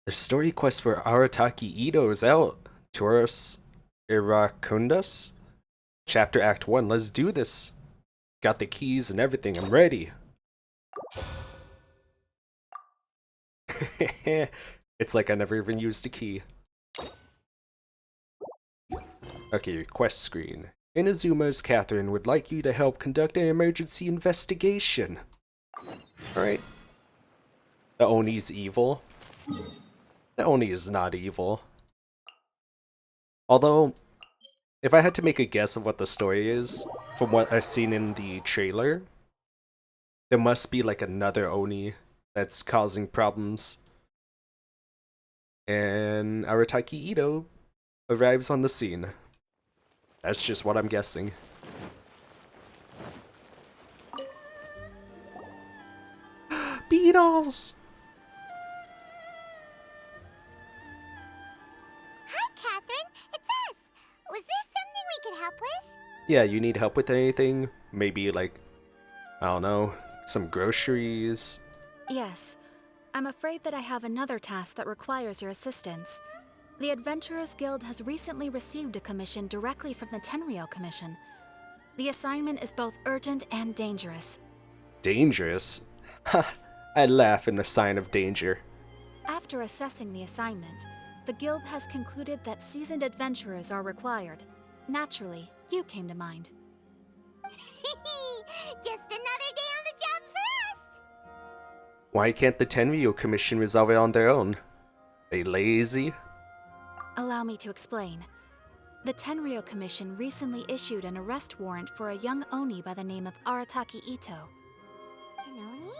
The story quest for Arataki Itto is out. Taurus Iracundus Chapter Act 1. Let's do this. Got the keys and everything. I'm ready. It's like I never even used a key. Okay, quest screen. Inazuma's Catherine would like you to help conduct an emergency investigation. Alright. The Oni's evil. The Oni is not evil. Although, if I had to make a guess of what the story is, from what I've seen in the trailer, there must be like another Oni that's causing problems. And Arataki Itto arrives on the scene. That's just what I'm guessing. Beetles! Hi, Catherine. It's us. Was there something we could help with? Yeah, you need help with anything? Maybe like, I don't know, some groceries? Yes. I'm afraid that I have another task that requires your assistance. The Adventurers Guild has recently received a commission directly from the Tenryou Commission. The assignment is both urgent and dangerous. Dangerous? Ha! I laugh in the sign of danger. After assessing the assignment, the Guild has concluded that seasoned adventurers are required. Naturally, you came to mind. Just another day on the job for us. Why can't the Tenryou Commission resolve it on their own? They lazy? Allow me to explain. The Tenryou Commission recently issued an arrest warrant for a young Oni by the name of Arataki Itto. An Oni?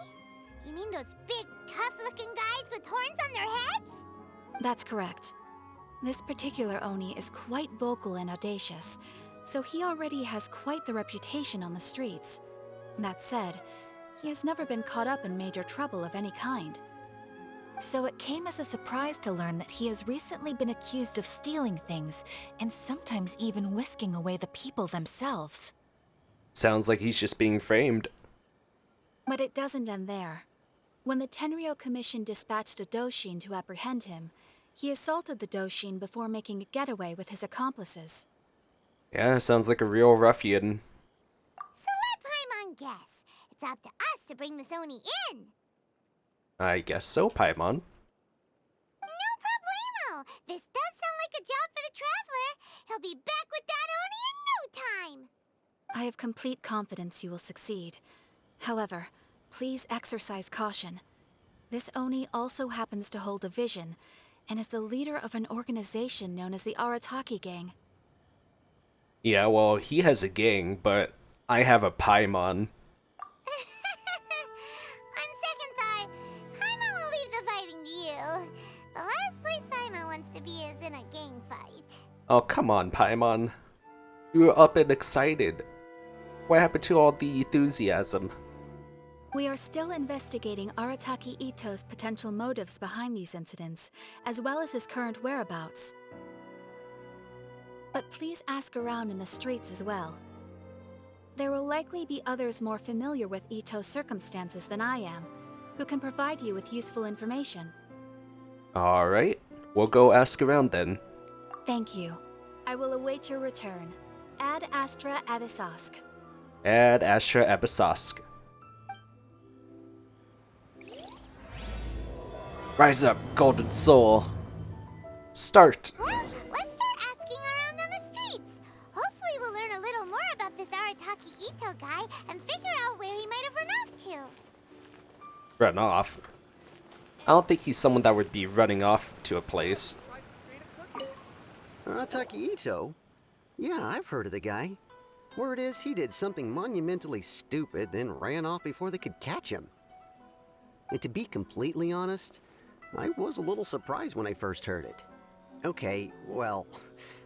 You mean those big, tough-looking guys with horns on their heads? That's correct. This particular Oni is quite vocal and audacious, so he already has quite the reputation on the streets. That said, he has never been caught up in major trouble of any kind. So it came as a surprise to learn that he has recently been accused of stealing things, and sometimes even whisking away the people themselves. Sounds like he's just being framed. But it doesn't end there. When the Tenryou Commission dispatched a Doshin to apprehend him, he assaulted the Doshin before making a getaway with his accomplices. Yeah, sounds like a real ruffian. So let Paimon guess. It's up to us to bring this Oni in. I guess so, Paimon. No problemo. This does sound like a job for the Traveler. He'll be back with that Oni in no time. I have complete confidence you will succeed. However, please exercise caution. This Oni also happens to hold a vision, and is the leader of an organization known as the Arataki Gang. Yeah, well, he has a gang, but I have a Paimon. On second thought, Paimon will leave the fighting to you. The last place Paimon wants to be is in a gang fight. Oh, come on, Paimon. You were up and excited. What happened to all the enthusiasm? We are still investigating Arataki Itto's potential motives behind these incidents, as well as his current whereabouts. But please ask around in the streets as well. There will likely be others more familiar with Itto's circumstances than I am, who can provide you with useful information. Alright, we'll go ask around then. Thank you. I will await your return. Ad Astra Abyssosque. Ad Astra Abyssosque. Rise up, Golden Soul. Start. Well, let's start asking around on the streets. Hopefully we'll learn a little more about this Arataki Itto guy and figure out where he might have run off to. Run off. I don't think he's someone that would be running off to a place. Arataki Itto? Yeah, I've heard of the guy. Word is he did something monumentally stupid, then ran off before they could catch him. And to be completely honest, I was a little surprised when I first heard it. Okay, well,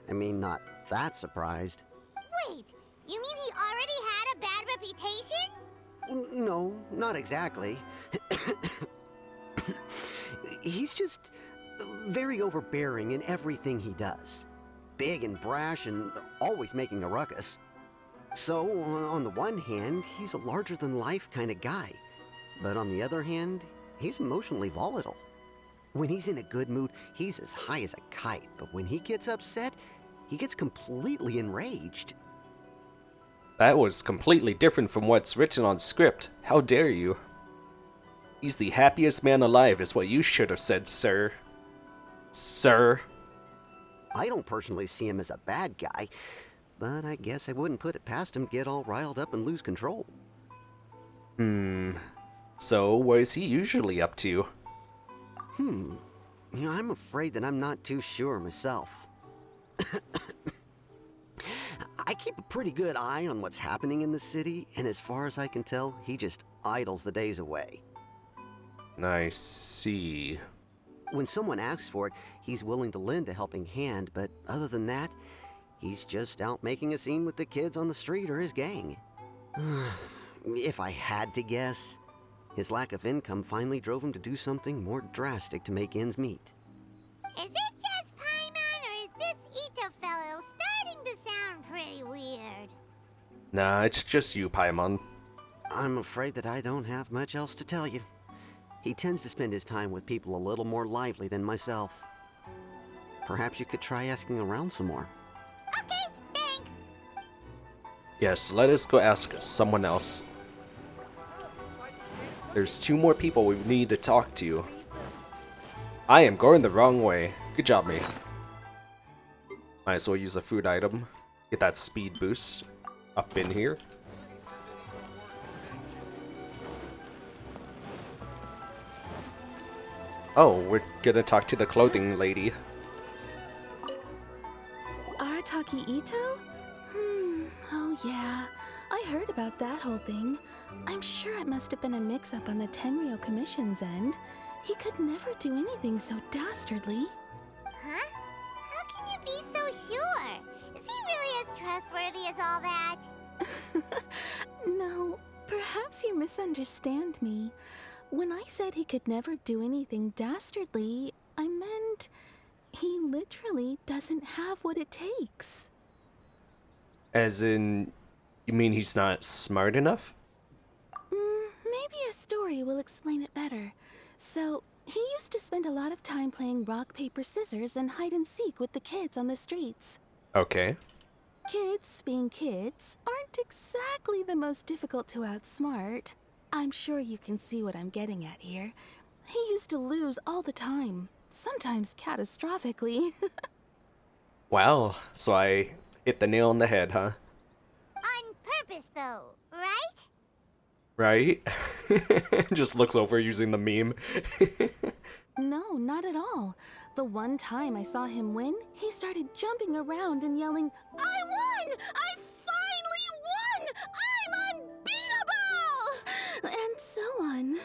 I mean, not that surprised. Wait, you mean he already had a bad reputation? No, not exactly. He's just very overbearing in everything he does. Big and brash and always making a ruckus. So, on the one hand, he's a larger-than-life kind of guy. But on the other hand, he's emotionally volatile. When he's in a good mood, he's as high as a kite, but when he gets upset, he gets completely enraged. That was completely different from what's written on script. How dare you? He's the happiest man alive is what you should have said, sir. Sir. I don't personally see him as a bad guy, but I guess I wouldn't put it past him to get all riled up and lose control. So, what is he usually up to? I'm afraid that I'm not too sure myself. I keep a pretty good eye on what's happening in the city, and as far as I can tell, he just idles the days away. I see. When someone asks for it, he's willing to lend a helping hand, but other than that, he's just out making a scene with the kids on the street or his gang. If I had to guess, his lack of income finally drove him to do something more drastic to make ends meet. Is it just Paimon, or is this Itto fellow starting to sound pretty weird? Nah, it's just you, Paimon. I'm afraid that I don't have much else to tell you. He tends to spend his time with people a little more lively than myself. Perhaps you could try asking around some more. Okay, thanks. Yes, let us go ask someone else. There's 2 more people we need to talk to. I am going the wrong way. Good job, me. Might as well use a food item. Get that speed boost up in here. Oh, we're gonna talk to the clothing lady. Arataki Itto? Oh yeah. I heard about that whole thing. I'm sure it must have been a mix-up on the Tenryou Commission's end. He could never do anything so dastardly. Huh? How can you be so sure? Is he really as trustworthy as all that? No, perhaps you misunderstand me. When I said he could never do anything dastardly, I meant he literally doesn't have what it takes. As in, you mean he's not smart enough? Maybe a story will explain it better. So, he used to spend a lot of time playing rock, paper, scissors and hide and seek with the kids on the streets. Okay. Kids, being kids, aren't exactly the most difficult to outsmart. I'm sure you can see what I'm getting at here. He used to lose all the time, sometimes catastrophically. Wow, so I hit the nail on the head, huh? On purpose, though, right? Right? Just looks over using the meme. No, not at all. The one time I saw him win, he started jumping around and yelling, "I won! I finally won! I'm unbeatable!" And so on.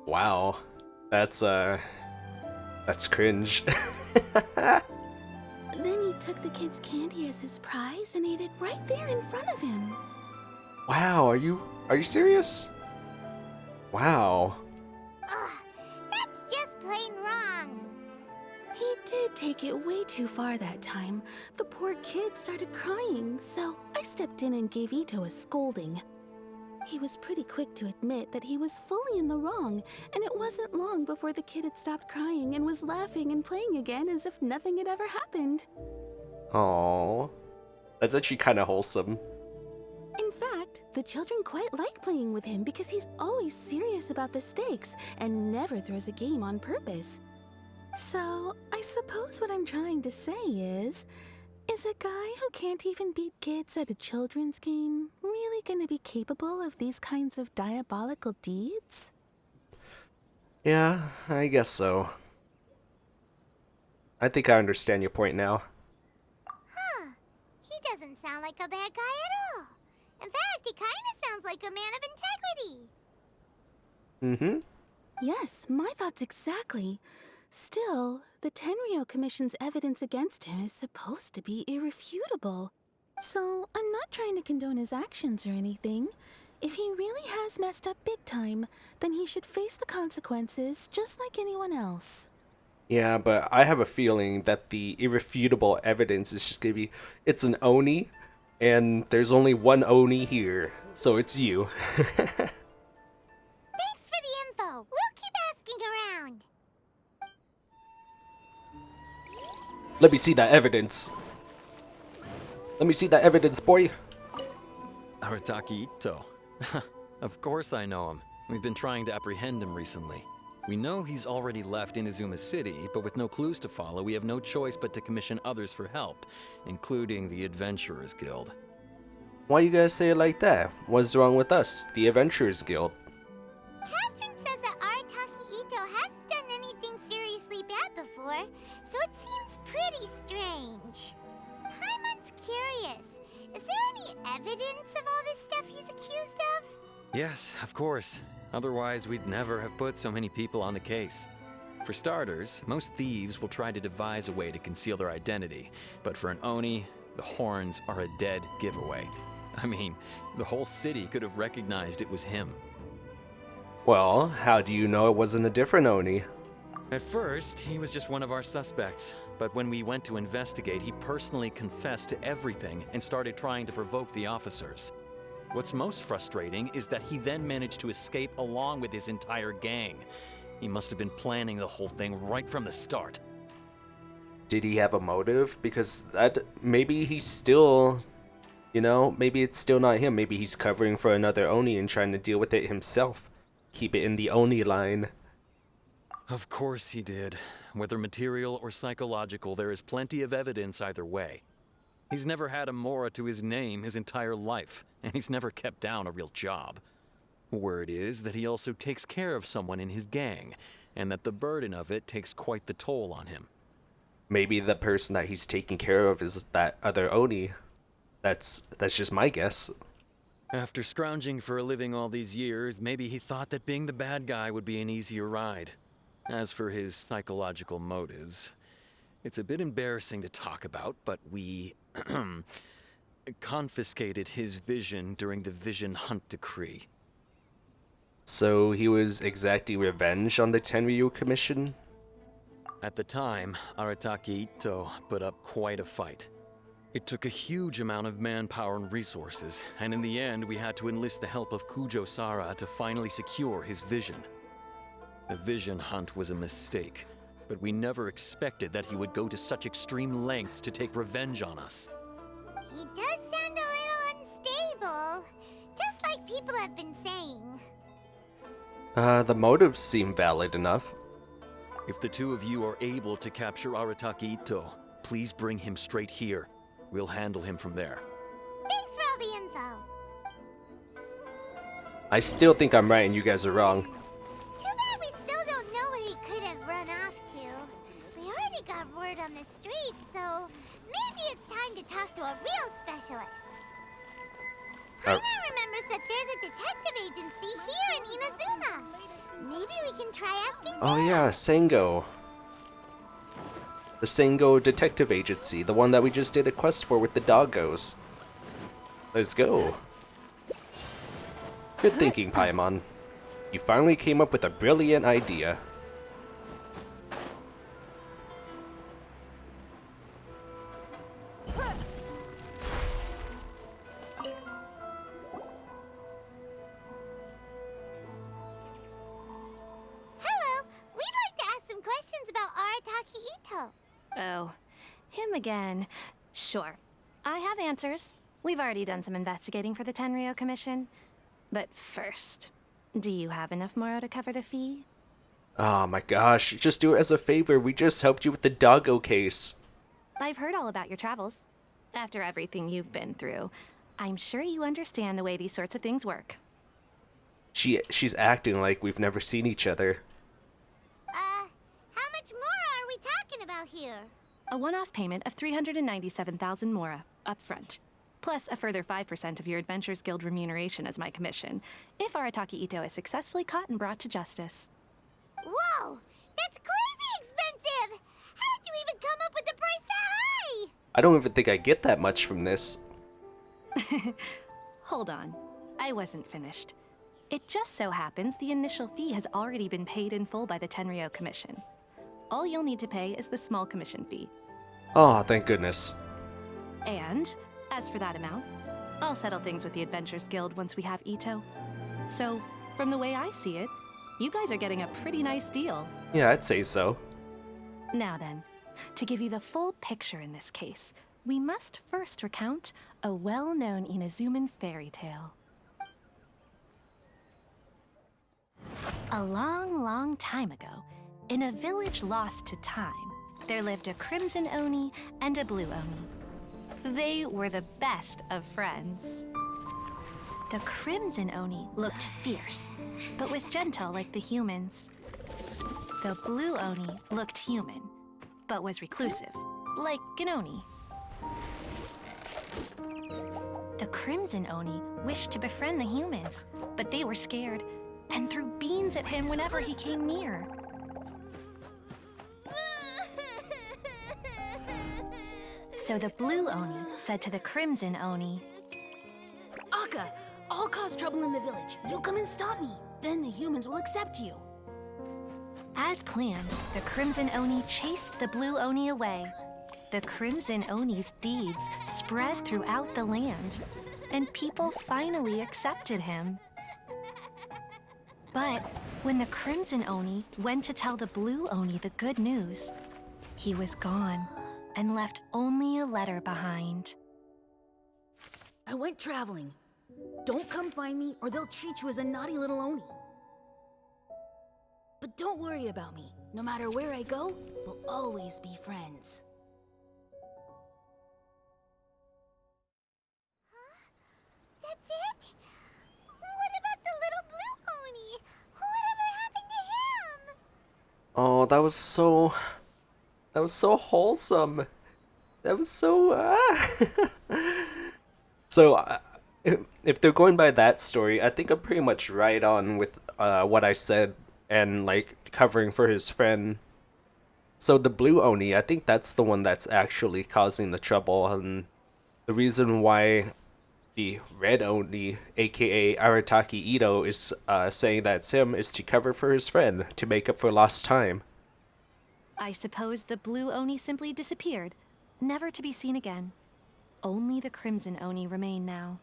Wow. That's cringe. Then he took the kid's candy as his prize and ate it right there in front of him. Wow, are you serious? Wow. Ugh, that's just plain wrong. He did take it way too far that time. The poor kid started crying, so I stepped in and gave Itto a scolding. He was pretty quick to admit that he was fully in the wrong, and it wasn't long before the kid had stopped crying and was laughing and playing again as if nothing had ever happened. Aww. That's actually kind of wholesome. In fact, the children quite like playing with him because he's always serious about the stakes and never throws a game on purpose. So, I suppose what I'm trying to say is a guy who can't even beat kids at a children's game really gonna be capable of these kinds of diabolical deeds? Yeah, I guess so. I think I understand your point now. Huh. He doesn't sound like a bad guy at all. In fact, he kind of sounds like a man of integrity. Mm-hmm. Yes, my thoughts exactly. Still, the Tenryou Commission's evidence against him is supposed to be irrefutable. So, I'm not trying to condone his actions or anything. If he really has messed up big time, then he should face the consequences just like anyone else. Yeah, but I have a feeling that the irrefutable evidence is just gonna be, it's an Oni, and there's only one Oni here, so it's you. Thanks for the info. We'll keep asking around. Let me see that evidence. Let me see that evidence, boy. Arataki Itto. Of course I know him. We've been trying to apprehend him recently. We know he's already left Inazuma City, but with no clues to follow, we have no choice but to commission others for help, including the Adventurers Guild. Why you guys say it like that? What's wrong with us, the Adventurers Guild? Catherine says that Arataki Itto hasn't done anything seriously bad before, so it seems pretty strange. Paimon's curious. Is there any evidence of all this stuff he's accused of? Yes, of course. Otherwise, we'd never have put so many people on the case. For starters, most thieves will try to devise a way to conceal their identity, but for an Oni, the horns are a dead giveaway. I mean, the whole city could have recognized it was him. Well, how do you know it wasn't a different Oni? At first, he was just one of our suspects, but when we went to investigate, he personally confessed to everything and started trying to provoke the officers. What's most frustrating is that he then managed to escape along with his entire gang. He must have been planning the whole thing right from the start. Did he have a motive? Because maybe he's still, maybe it's still not him. Maybe he's covering for another Oni and trying to deal with it himself. Keep it in the Oni line. Of course he did. Whether material or psychological, there is plenty of evidence either way. He's never had a Mora to his name his entire life, and he's never kept down a real job. Word is that he also takes care of someone in his gang, and that the burden of it takes quite the toll on him. Maybe the person that he's taking care of is that other Oni. That's just my guess. After scrounging for a living all these years, maybe he thought that being the bad guy would be an easier ride. As for his psychological motives, it's a bit embarrassing to talk about, but we confiscated his vision during the Vision Hunt Decree. So he was exacting revenge on the Tenryu Commission? At the time, Arataki Itto put up quite a fight. It took a huge amount of manpower and resources, and in the end we had to enlist the help of Kujo-Sara to finally secure his vision. The Vision Hunt was a mistake, but we never expected that he would go to such extreme lengths to take revenge on us. He does sound a little unstable, just like people have been saying. The motives seem valid enough. If the two of you are able to capture Arataki Itto, please bring him straight here. We'll handle him from there. Thanks for all the info. I still think I'm right and you guys are wrong. Too bad we still don't know where he could have run off to. We already got word on the street, so maybe it's time to talk to a real specialist. Paimon remembers that there's a detective agency here in Inazuma. Maybe we can try asking Oh them. yeah, Sango. The Sango Detective Agency, the one that we just did a quest for with the doggos. Let's go. Good thinking, Paimon. You finally came up with a brilliant idea. Hello, we'd like to ask some questions about Arataki Itto. Oh, him again. Sure. I have answers. We've already done some investigating for the Tenryo Commission. But first, do you have enough Moro to cover the fee? Oh my gosh, just do it as a favor. We just helped you with the doggo case. I've heard all about your travels. After everything you've been through, I'm sure you understand the way these sorts of things work. She's acting like we've never seen each other. How much more are we talking about here? A one-off payment of 397,000 Mora, up front. Plus a further 5% of your Adventurers Guild remuneration as my commission, if Arataki Itto is successfully caught and brought to justice. Whoa! That's crazy expensive! How did you even come up with the price that high? I don't even think I get that much from this. Hold on. I wasn't finished. It just so happens the initial fee has already been paid in full by the Tenryo Commission. All you'll need to pay is the small commission fee. Oh, thank goodness. And, as for that amount, I'll settle things with the Adventurers Guild once we have Itto. So, from the way I see it, you guys are getting a pretty nice deal. Yeah, I'd say so. Now then, To give you the full picture in this case, we must first recount a well-known Inazuman fairy tale. A long, long time ago, in a village lost to time, there lived a crimson oni and a blue oni. They were the best of friends. The crimson oni looked fierce, but was gentle like the humans. The blue oni looked human, but was reclusive, like an oni. The crimson oni wished to befriend the humans, but they were scared and threw beans at him whenever he came near. So the blue oni said to the crimson oni, Akka, I'll cause trouble in the village. You'll come and stop me. Then the humans will accept you. as planned, the crimson oni chased the blue oni away. The crimson oni's deeds spread throughout the land, and people finally accepted him. But when the crimson oni went to tell the blue oni the good news, he was gone and left only a letter behind. I went traveling. Don't come find me or they'll treat you as a naughty little oni. But don't worry about me. No matter where I go, we'll always be friends. That's it? What about the little blue oni? Whatever happened to him? Oh, that was so wholesome. That was so So if they're going by that story, I think I'm pretty much right on with what I said and like covering for his friend. So the blue oni, I think that's the one that's actually causing the trouble, and the reason why the red oni, aka Arataki Itto, is saying that it's him is to cover for his friend, to make up for lost time. I suppose the blue oni simply disappeared, never to be seen again. Only the crimson oni remain now.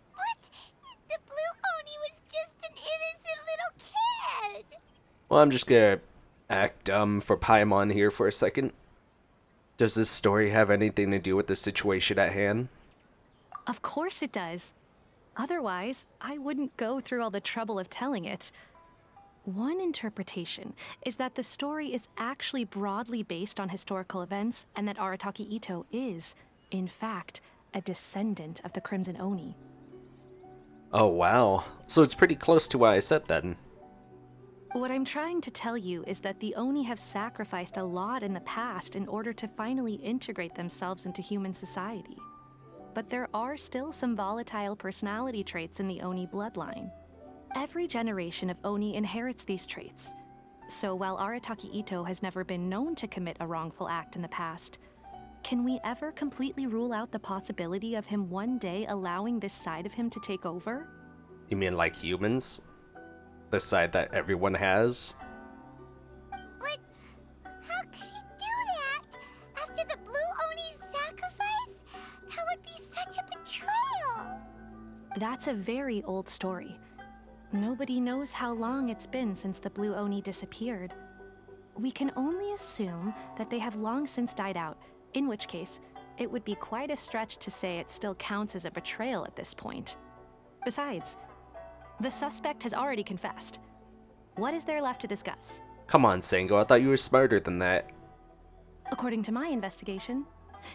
But the blue oni was just an innocent little kid. Well, I'm just gonna act dumb for Paimon here for a second. Does this story have anything to do with the situation at hand? Of course it does. Otherwise, I wouldn't go through all the trouble of telling it. One interpretation is that the story is actually broadly based on historical events and that Arataki Itto is, in fact, a descendant of the Crimson Oni. Oh wow, so it's pretty close to what I said then. What I'm trying to tell you is that the Oni have sacrificed a lot in the past in order to finally integrate themselves into human society. But there are still some volatile personality traits in the Oni bloodline. Every generation of Oni inherits these traits. So while Arataki Itto has never been known to commit a wrongful act in the past, can we ever completely rule out the possibility of him one day allowing this side of him to take over? You mean like humans? The side that everyone has? But how could he do that? After the blue oni's sacrifice? That would be such a betrayal. That's a very old story. Nobody knows how long it's been since the blue oni disappeared. We can only assume that they have long since died out, in which case, it would be quite a stretch to say it still counts as a betrayal at this point. Besides, the suspect has already confessed. What is there left to discuss? Come on, Sango, I thought you were smarter than that. According to my investigation,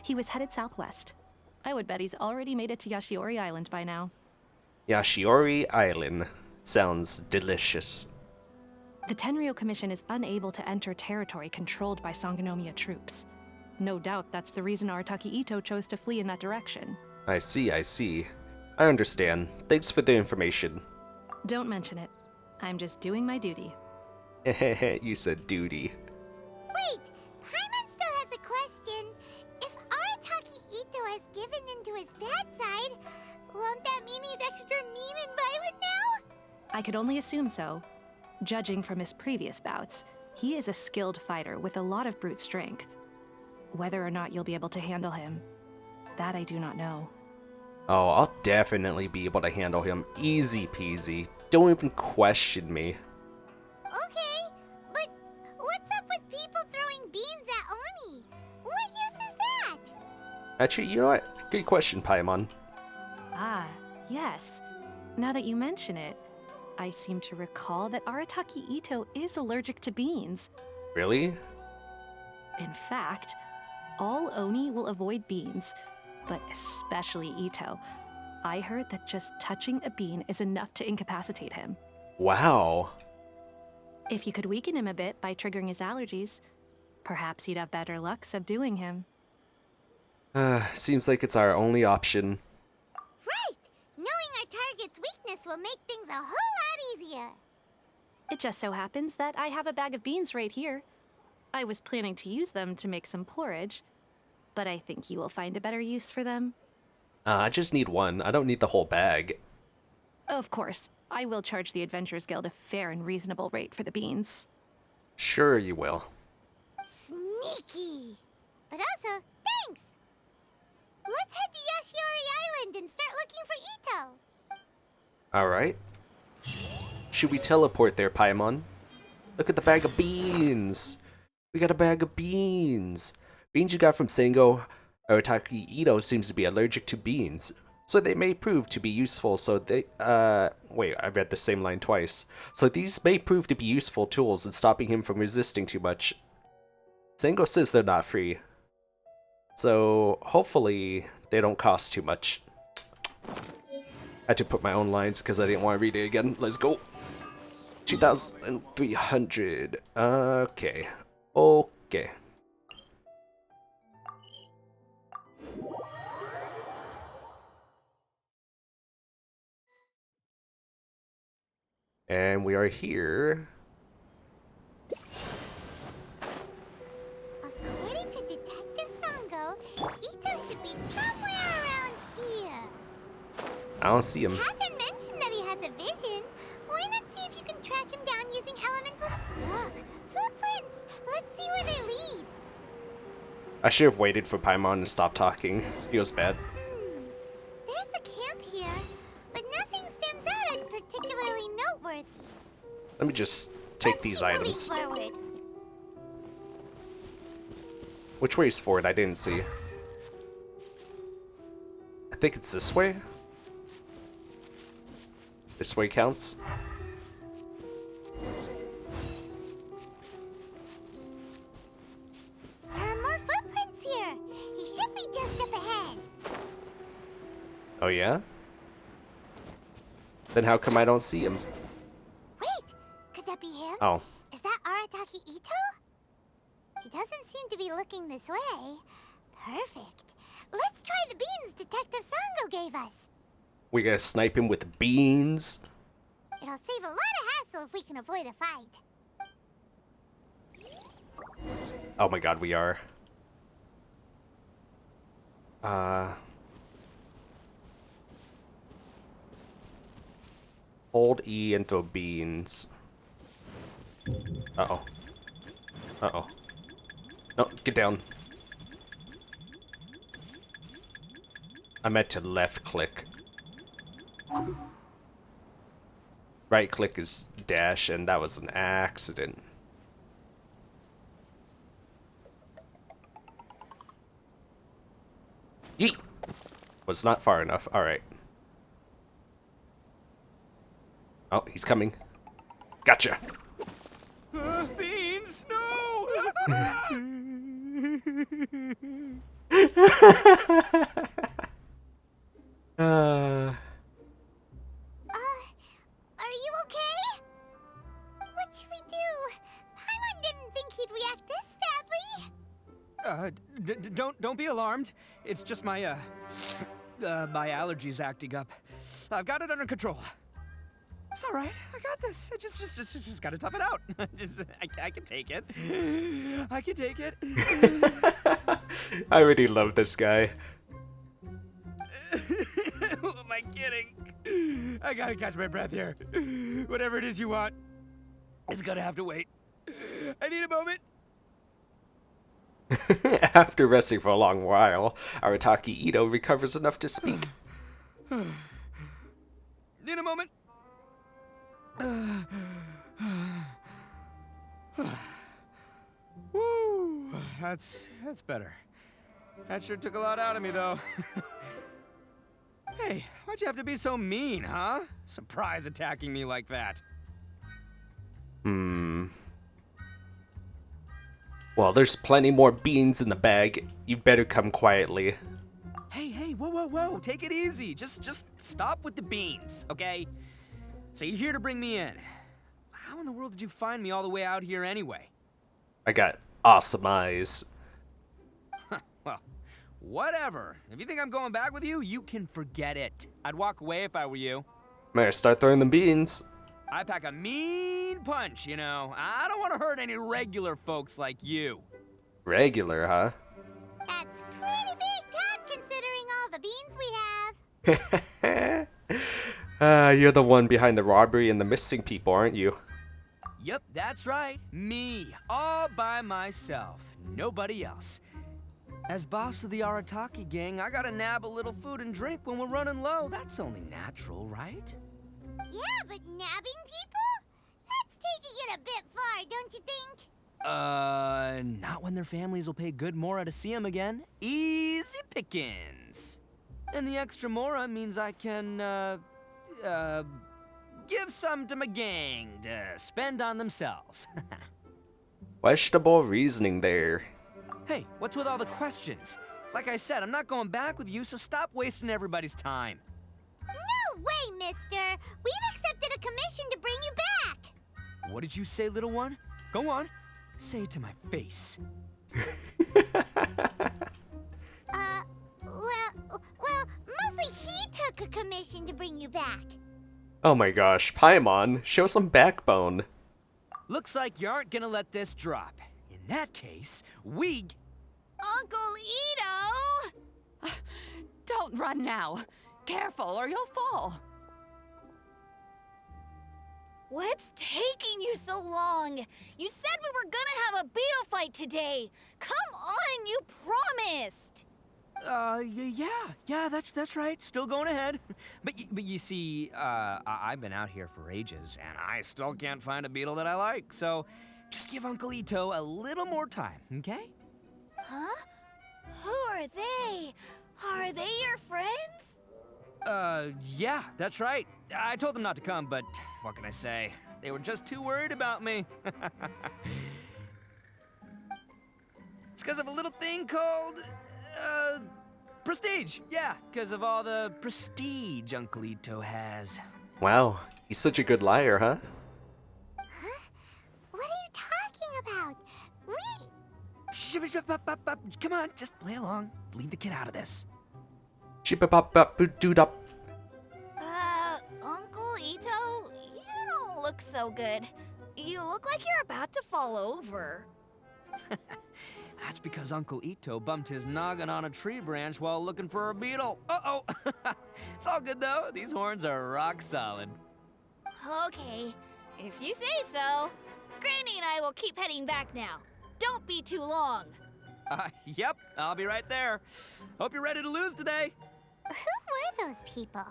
he was headed southwest. I would bet he's already made it to Yashiori Island by now. Yashiori Island. Sounds delicious. The Tenryou Commission is unable to enter territory controlled by Sangonomiya troops. No doubt that's the reason Arataki Itto chose to flee in that direction. I see. I understand. Thanks for the information. Don't mention it. I'm just doing my duty. You said duty. Wait, Paimon still has a question. If Arataki Itto has given into his bad side, won't that mean he's extra mean and violent now? I could only assume so. Judging from his previous bouts, he is a skilled fighter with a lot of brute strength. Whether or not you'll be able to handle him, that I do not know. Oh, I'll definitely be able to handle him. Easy peasy. Don't even question me. Okay, but what's up with people Actually, you know what? Good question, Paimon. Ah, yes. Now that you mention it, I seem to recall that Arataki Itto is allergic to beans. Really? In fact, all Oni will avoid beans, but especially Itto. I heard that just touching a bean is enough to incapacitate him. Wow. If you could weaken him a bit by triggering his allergies, perhaps you'd have better luck subduing him. Seems like it's our only option. Right! Knowing our target's weakness will make things a whole lot easier. It just so happens that I have a bag of beans right here. I was planning to use them to make some porridge, but I think you will find a better use for them. I just need one. I don't need the whole bag. Of course, I will charge the Adventurers Guild a fair and reasonable rate for the beans. Sure you will. Sneaky! But also, thanks! Let's head to Yoshiori Island and start looking for Itto. Alright. Should we teleport there, Paimon? Look at the bag of beans! We got a bag of beans! Beans you got from Sango. Arataki Itto seems to be allergic to beans, so they may prove to be useful. Wait, I read the same line twice. So these may prove to be useful tools in stopping him from resisting too much. Sango says they're not free, so hopefully they don't cost too much. I had to put my own lines because I didn't want to read it again. Let's go. 2,300. Okay. Okay. And we are here. According to Detective Sango, Itto should be somewhere around here. I don't see him. Catherine mentioned that he has a vision. Why not see if you can track him down using elementals? Look, footprints! Let's see where they lead. I should have waited for Paimon to stop talking. Feels bad. There's a camp here, but nothing stands out as particularly noteworthy. Let me just take Let's these keep moving items. forward. Which way is forward? I didn't see. I think it's this way. This way counts. There are more footprints here. He should be just up ahead. Oh yeah? Then how come I don't see him? Wait, could that be him? Oh. Is that Arataki Itto? He doesn't seem to be looking this way. Perfect. Let's try the beans Detective Sango gave us. We gotta snipe him with beans. It'll save a lot of hassle if we can avoid a fight. Oh my god, we are. Hold E and throw beans. Uh-oh. Uh-oh. No, get down. I meant to left click. Right click is dash, and that was an accident. Yeet! Was not far enough. Alright. Oh, he's coming. Gotcha! Beans, no! Are you okay? What should we do? Paimon didn't think he'd react this badly. Don't be alarmed. It's just my my allergies acting up. I've got it under control. It's all right. I got this. I just gotta tough it out. I can take it. I can take it. I really love this guy. Who am I kidding? I gotta catch my breath here. Whatever it is you want, it's gonna have to wait. I need a moment. After resting for a long while, Arataki Itto recovers enough to speak. Need a moment. Woo, that's better. That sure took a lot out of me, though. Hey, why'd you have to be so mean, huh? Surprise attacking me like that. Well, there's plenty more beans in the bag. You better come quietly. Hey, whoa. Take it easy. Just stop with the beans, okay? So you're here to bring me in. How in the world did you find me all the way out here anyway? I got awesome eyes. Well, whatever. If you think I'm going back with you, you can forget it. I'd walk away if I were you. Better start throwing them beans. I pack a mean punch, you know. I don't want to hurt any regular folks like you. Regular, huh? That's pretty big talk considering all the beans we have. You're the one behind the robbery and the missing people, aren't you? Yep, that's right. Me. All by myself. Nobody else. As boss of the Arataki gang, I gotta nab a little food and drink when we're running low. That's only natural, right? Yeah, but nabbing people? That's taking it a bit far, don't you think? Not when their families will pay good mora to see them again. Easy pickings. And the extra mora means I can, give some to my gang to spend on themselves. Questionable reasoning there. Hey, what's with all the questions? Like I said, I'm not going back with you, so stop wasting everybody's time. No way, mister! We've accepted a commission to bring you back! What did you say, little one? Go on. Say it to my face. Well, mostly he took a commission to bring you back. Oh my gosh, Paimon, show some backbone. Looks like you aren't gonna let this drop. In that case, Uncle Itto! Don't run now. Careful or you'll fall. What's taking you so long? You said we were gonna have a beetle fight today. Come on, you promised. Yeah, that's right. Still going ahead. But you see, I've been out here for ages, and I still can't find a beetle that I like. So, just give Uncle Itto a little more time, okay? Huh? Who are they? Are they your friends? Yeah, that's right. I told them not to come, but what can I say? They were just too worried about me. It's because of a little thing called, prestige. Yeah, because of all the prestige Uncle Itto has. Wow, he's such a good liar, huh? Huh? What are you talking about? Come on, just play along. Leave the kid out of this. Ship-a-pop-pop-dood-up. Uncle Itto, you don't look so good. You look like you're about to fall over. That's because Uncle Itto bumped his noggin on a tree branch while looking for a beetle. Uh-oh! It's all good, though. These horns are rock solid. Okay, if you say so. Granny and I will keep heading back now. Don't be too long. Yep, I'll be right there. Hope you're ready to lose today. Who were those people?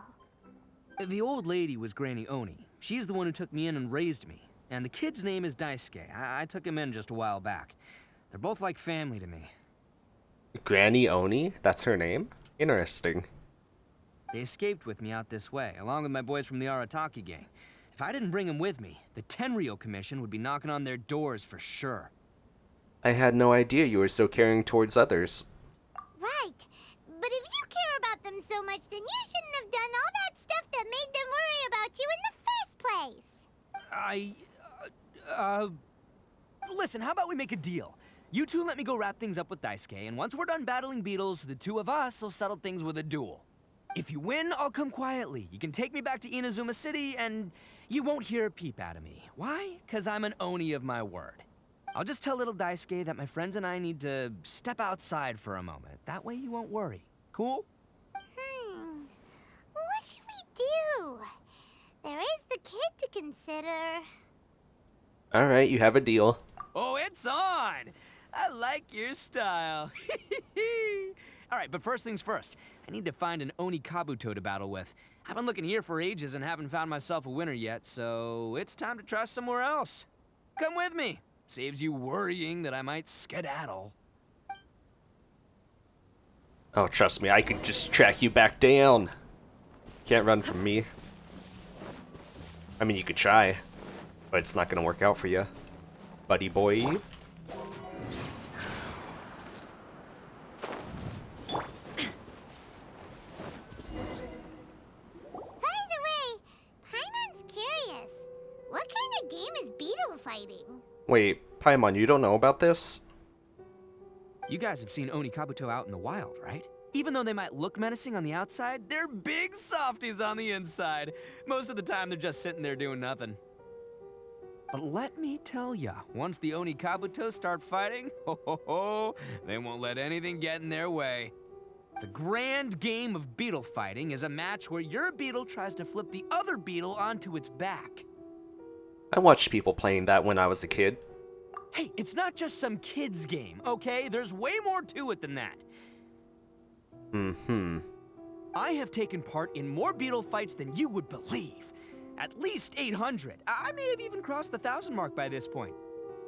The old lady was Granny Oni. She's the one who took me in and raised me. And the kid's name is Daisuke. I took him in just a while back. They're both like family to me. Granny Oni? That's her name? Interesting. They escaped with me out this way, along with my boys from the Arataki gang. If I didn't bring them with me, the Tenryou Commission would be knocking on their doors for sure. I had no idea you were so caring towards others. Right. But if you care about them so much, then you shouldn't have done all that stuff that made them worry about you in the first place. Listen, how about we make a deal? You two let me go wrap things up with Daisuke, and once we're done battling beetles, the two of us will settle things with a duel. If you win, I'll come quietly. You can take me back to Inazuma City, and you won't hear a peep out of me. Why? 'Cause I'm an Oni of my word. I'll just tell little Daisuke that my friends and I need to step outside for a moment. That way you won't worry. Cool? What should we do? There is the kid to consider. Alright, you have a deal. Oh, it's on! I like your style. Alright, but first things first. I need to find an Oni Kabuto to battle with. I've been looking here for ages and haven't found myself a winner yet, so it's time to try somewhere else. Come with me. Saves you worrying that I might skedaddle. Oh, trust me, I could just track you back down. Can't run from me. I mean, you could try, but it's not gonna work out for you, buddy boy. By the way, Paimon's curious. What kind of game is beetle fighting? Wait, Paimon, you don't know about this? You guys have seen Oni Kabuto out in the wild, right? Even though they might look menacing on the outside, they're big softies on the inside. Most of the time, they're just sitting there doing nothing. But let me tell ya, once the Oni Kabuto start fighting, they won't let anything get in their way. The grand game of beetle fighting is a match where your beetle tries to flip the other beetle onto its back. I watched people playing that when I was a kid. Hey, it's not just some kid's game, okay? There's way more to it than that. I have taken part in more beetle fights than you would believe. At least 800. I may have even crossed the 1,000 mark by this point.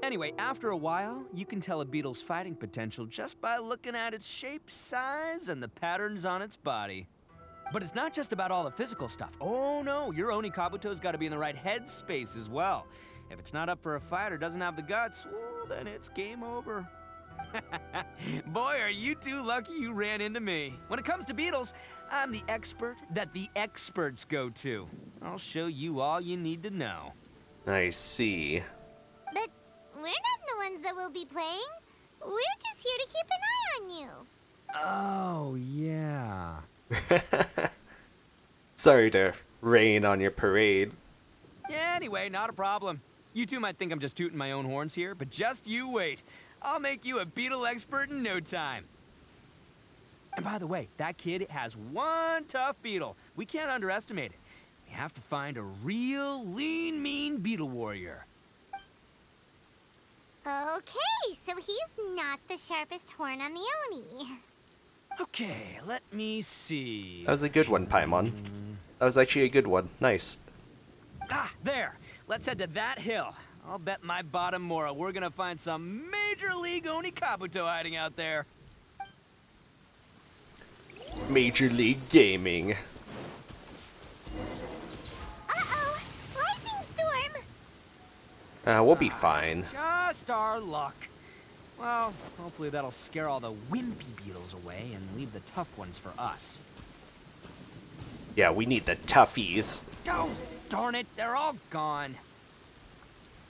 Anyway, after a while, you can tell a beetle's fighting potential just by looking at its shape, size, and the patterns on its body. But it's not just about all the physical stuff. Oh no, your Oni Kabuto's gotta be in the right headspace as well. If it's not up for a fight or doesn't have the guts, well, then it's game over. Boy, are you two lucky you ran into me. When it comes to beetles, I'm the expert that the experts go to. I'll show you all you need to know. I see. But we're not the ones that will be playing. We're just here to keep an eye on you. Oh, yeah. Sorry to rain on your parade. Yeah, anyway, not a problem. You two might think I'm just tooting my own horns here, but just you wait. I'll make you a beetle expert in no time. And by the way, that kid has one tough beetle. We can't underestimate it. We have to find a real lean, mean beetle warrior. Okay, so he's not the sharpest horn on the Oni. Okay, let me see. That was a good one, Paimon. That was actually a good one. Nice. Ah, there. Let's head to that hill. I'll bet my bottom Mora we're gonna find some Major League Oni Kabuto hiding out there. Major League Gaming. Uh-oh! Lightning storm! We'll be fine. Just our luck. Well, hopefully that'll scare all the wimpy beetles away and leave the tough ones for us. Yeah, we need the toughies. Oh, darn it, they're all gone.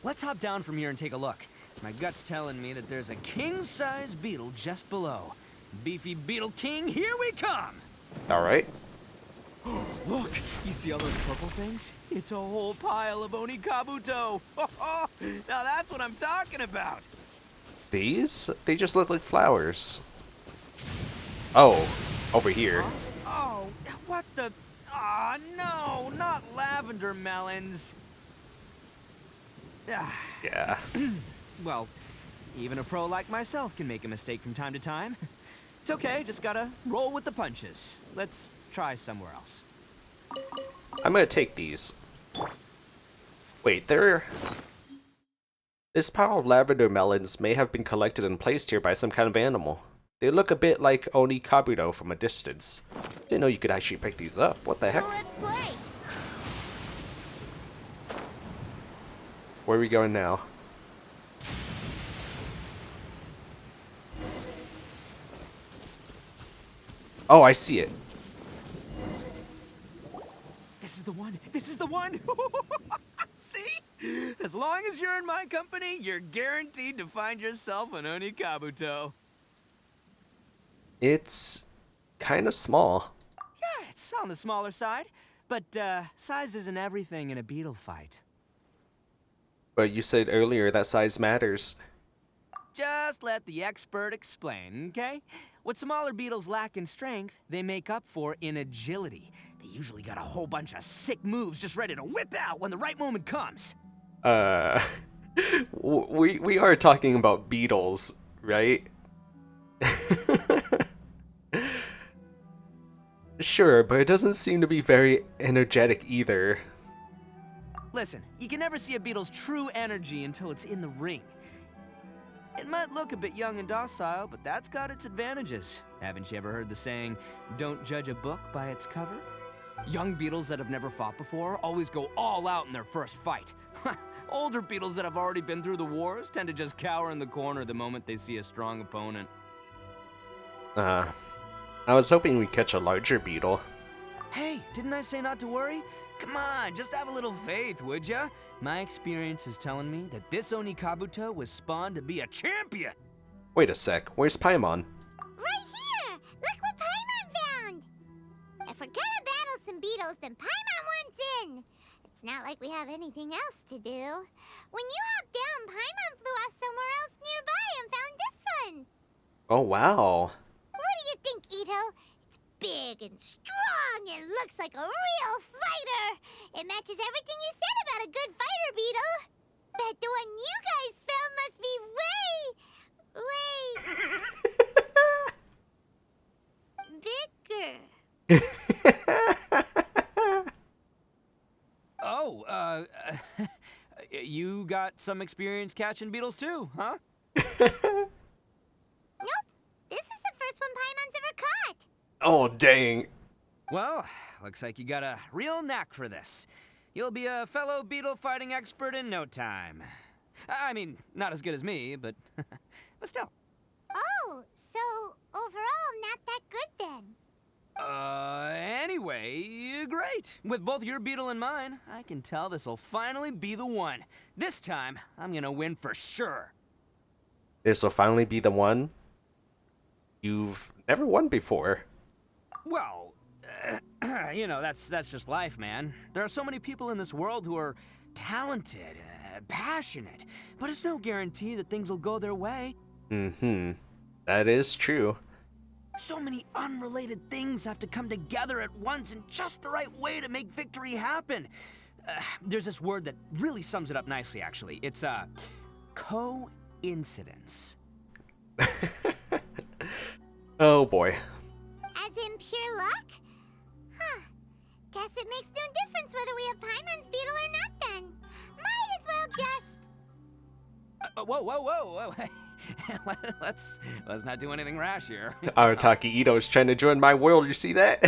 Let's hop down from here and take a look. My gut's telling me that there's a king-size beetle just below. Beefy Beetle King, here we come! Alright. Look, you see all those purple things? It's a whole pile of Oni Kabuto. Now that's what I'm talking about. These? They just look like flowers. Oh, over here. Oh, what the... Ah, no, not lavender melons. Yeah. Well, even a pro like myself can make a mistake from time to time. It's okay, just gotta roll with the punches. Let's try somewhere else. I'm gonna take these. Wait, they're... This pile of lavender melons may have been collected and placed here by some kind of animal. They look a bit like Oni Kabuto from a distance. Didn't know you could actually pick these up. What the heck? So let's play! Where are we going now? Oh, I see it. This is the one! This is the one! See? As long as you're in my company, you're guaranteed to find yourself an Oni Kabuto. It's kind of small. Yeah, it's on the smaller side. But, size isn't everything in a beetle fight. But you said earlier that size matters. Just let the expert explain, okay? What smaller beetles lack in strength, they make up for in agility. They usually got a whole bunch of sick moves just ready to whip out when the right moment comes. We are talking about beetles, right? Sure, but it doesn't seem to be very energetic either. Listen, you can never see a beetle's true energy until it's in the ring. It might look a bit young and docile, but that's got its advantages. Haven't you ever heard the saying, don't judge a book by its cover? Young beetles that have never fought before always go all out in their first fight. Older beetles that have already been through the wars tend to just cower in the corner the moment they see a strong opponent. I was hoping we'd catch a larger beetle. Hey, didn't I say not to worry? Come on, just have a little faith, would ya? My experience is telling me that this Oni Kabuto was spawned to be a champion! Wait a sec, where's Paimon? Right here! Look what Paimon found! If we're gonna battle some beetles, then Paimon wants in! It's not like we have anything else to do. When you hopped down, Paimon flew off somewhere else nearby and found this one! Oh wow. What do you think, Itto? It's big and strong and looks like a real fighter! It matches everything you said about a good fighter beetle! Bet the one you guys found must be way... bigger. Oh, you got some experience catching beetles too, huh? Nope. This is the first one Paimon's ever caught. Oh dang. Well, looks like you got a real knack for this. You'll be a fellow beetle fighting expert in no time. I mean, not as good as me, but still. Oh, so overall not that good then. Anyway, great. With both your beetle and mine, I can tell this'll finally be the one. This time, I'm gonna win for sure. This will finally be the one? You've never won before. Well, you know, that's just life, man. There are so many people in this world who are talented, passionate, but it's no guarantee that things will go their way. Mm-hmm. That is true. So many unrelated things have to come together at once in just the right way to make victory happen. There's this word that really sums it up nicely, actually. It's, coincidence. Oh boy. As in pure luck? Huh. Guess it makes no difference whether we have Paimon's beetle or not then. Might as well just... Whoa. let's not do anything rash here. Arataki Itto's trying to join my world, you see that?